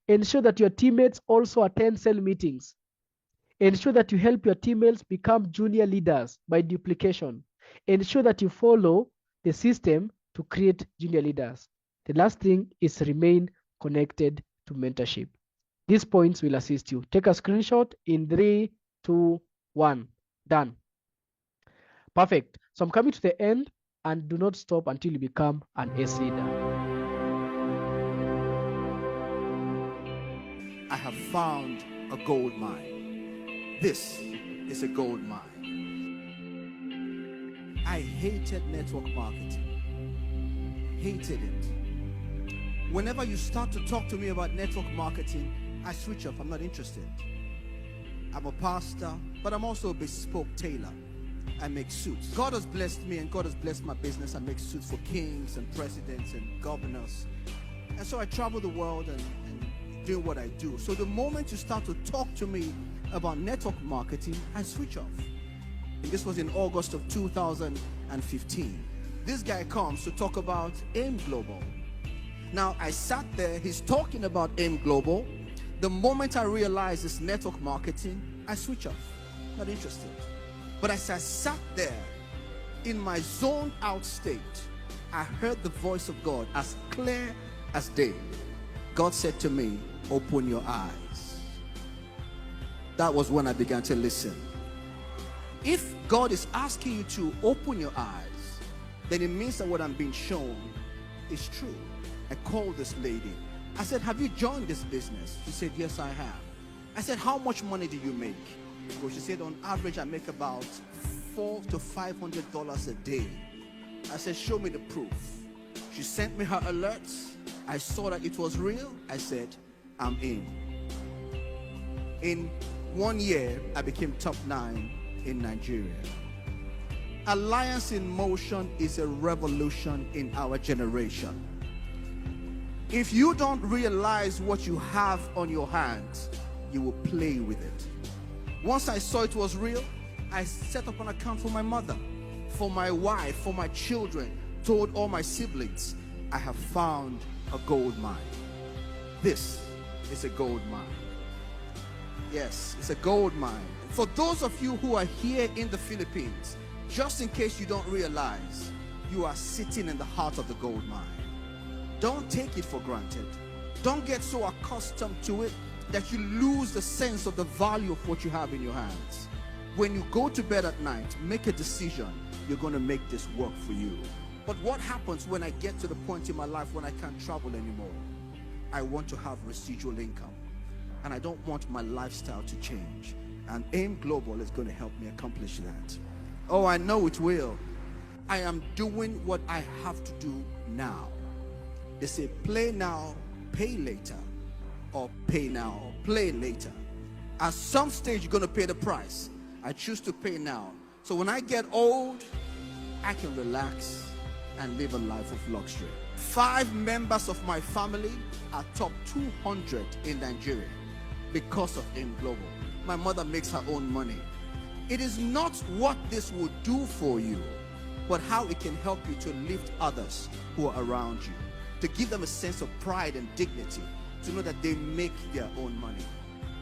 Ensure that your teammates also attend cell meetings. Ensure that you help your teammates become junior leaders by duplication. Ensure that you follow the system to create junior leaders. The last thing is remain connected to mentorship. These points will assist you. Take a screenshot in 3, 2, 1. Done. Perfect. So I'm coming to the end, and do not stop until you become an S leader. have found a gold mine. This is a gold mine. I hated network marketing. Hated it. Whenever you start to talk to me about network marketing, I switch off. I'm not interested. I'm a pastor, but I'm also a bespoke tailor. I make suits. God has blessed me and God has blessed my business. I make suits for kings and presidents and governors. And so I travel the world and do what I do. So the moment you start to talk to me about network marketing, I switch off. And this was in August of 2015. This guy comes to talk about AIM Global. Now I sat there, he's talking about AIM Global. The moment I realized it's network marketing, I switch off. Not interested. But as I sat there in my zoned out state, I heard the voice of God as clear as day. God said to me, open your eyes. That was when I began to listen. If God is asking you to open your eyes, then it means that what I'm being shown is true. I called this lady. I said, have you joined this business? She said, yes, I have. I said, how much money do you make? Well, she said, on average, I make about $400 to $500 a day. I said, show me the proof. She sent me her alerts. I saw that it was real. I said, I'm in. In 1 year, I became top 9 in Nigeria. Alliance in Motion is a revolution in our generation. If you don't realize what you have on your hands, you will play with it. Once I saw it was real, I set up an account for my mother, for my wife, for my children, told all my siblings, I have found a gold mine. This is a gold mine. Yes, it's a gold mine. For those of you who are here in the Philippines, just in case you don't realize, you are sitting in the heart of the gold mine. Don't take it for granted. Don't get so accustomed to it that you lose the sense of the value of what you have in your hands. When you go to bed at night, make a decision. You're going to make this work for you. But what happens when I get to the point in my life when I can't travel anymore? I want to have residual income. And I don't want my lifestyle to change. And AIM Global is going to help me accomplish that. Oh, I know it will. I am doing what I have to do now. They say play now, pay later. Or pay now, or play later. At some stage, you're going to pay the price. I choose to pay now. So when I get old, I can relax and live a life of luxury. 5 members of my family are top 200 in Nigeria because of AIM Global. My mother makes her own money. It is not what this will do for you, but how it can help you to lift others who are around you, to give them a sense of pride and dignity, to know that they make their own money.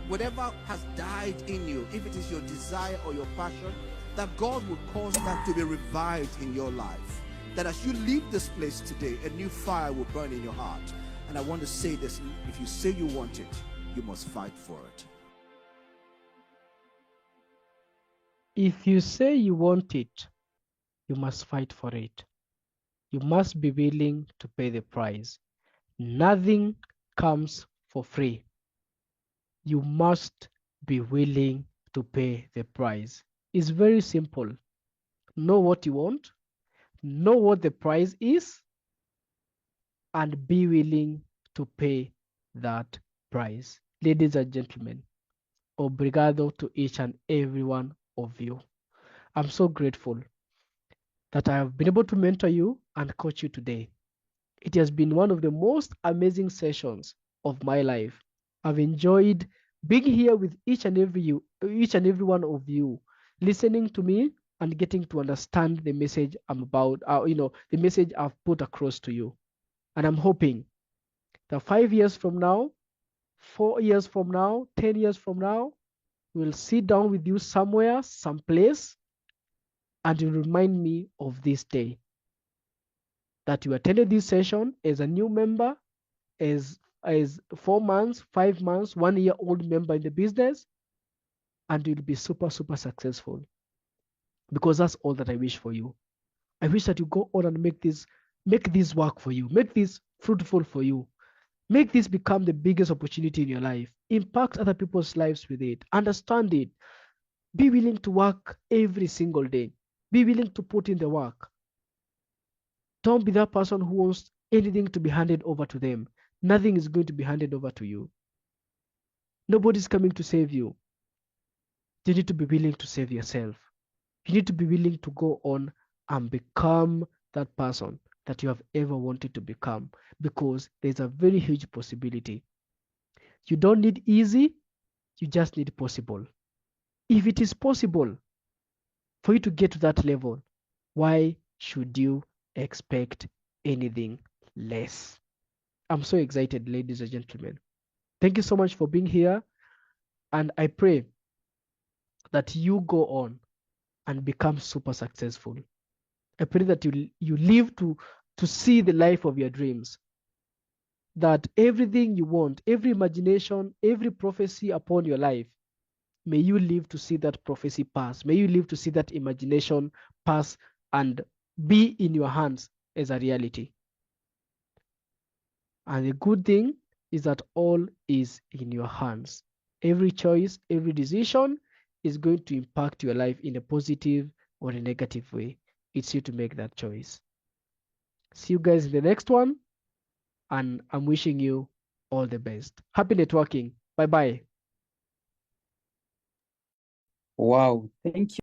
Whatever has died in you, if it is your desire or your passion, that God will cause that to be revived in your life. That as you leave this place today, a new fire will burn in your heart. And I want to say this, if you say you want it, you must fight for it. If you say you want it, you must fight for it. You must be willing to pay the price. Nothing comes for free. You must be willing to pay the price. It's very simple. Know what you want, know what the price is, and be willing to pay that price. Ladies and gentlemen, obrigado to each and every one of you. I'm so grateful that I have been able to mentor you and coach you today. It has been one of the most amazing sessions of my life. I've enjoyed being here with each and every one of you, listening to me and getting to understand the message I'm about, the message I've put across to you. And I'm hoping that 5 years from now, 4 years from now, 10 years from now, we'll sit down with you somewhere, someplace, and you remind me of this day, that you attended this session as a new member, as 4 months, 5 months, 1 year old member in the business, and you'll be super, super successful. Because that's all that I wish for you. I wish that you go on and make this work for you, make this fruitful for you. Make this become the biggest opportunity in your life. Impact other people's lives with it. Understand it. Be willing to work every single day. Be willing to put in the work. Don't be that person who wants anything to be handed over to them. Nothing is going to be handed over to you. Nobody's coming to save you. You need to be willing to save yourself. You need to be willing to go on and become that person that you have ever wanted to become, because there's a very huge possibility. You don't need easy, you just need possible. If it is possible for you to get to that level, why should you expect anything less? I'm so excited, ladies and gentlemen. Thank you so much for being here. And I pray that you go on and become super successful. I pray that you live to see the life of your dreams. That everything you want, every imagination, every prophecy upon your life, may you live to see that prophecy pass. May you live to see that imagination pass and be in your hands as a reality. And the good thing is that all is in your hands. Every choice, every decision is going to impact your life in a positive or a negative way. It's you to make that choice. See you guys in the next one. And I'm wishing you all the best. Happy networking. Bye-bye. Wow. Thank you.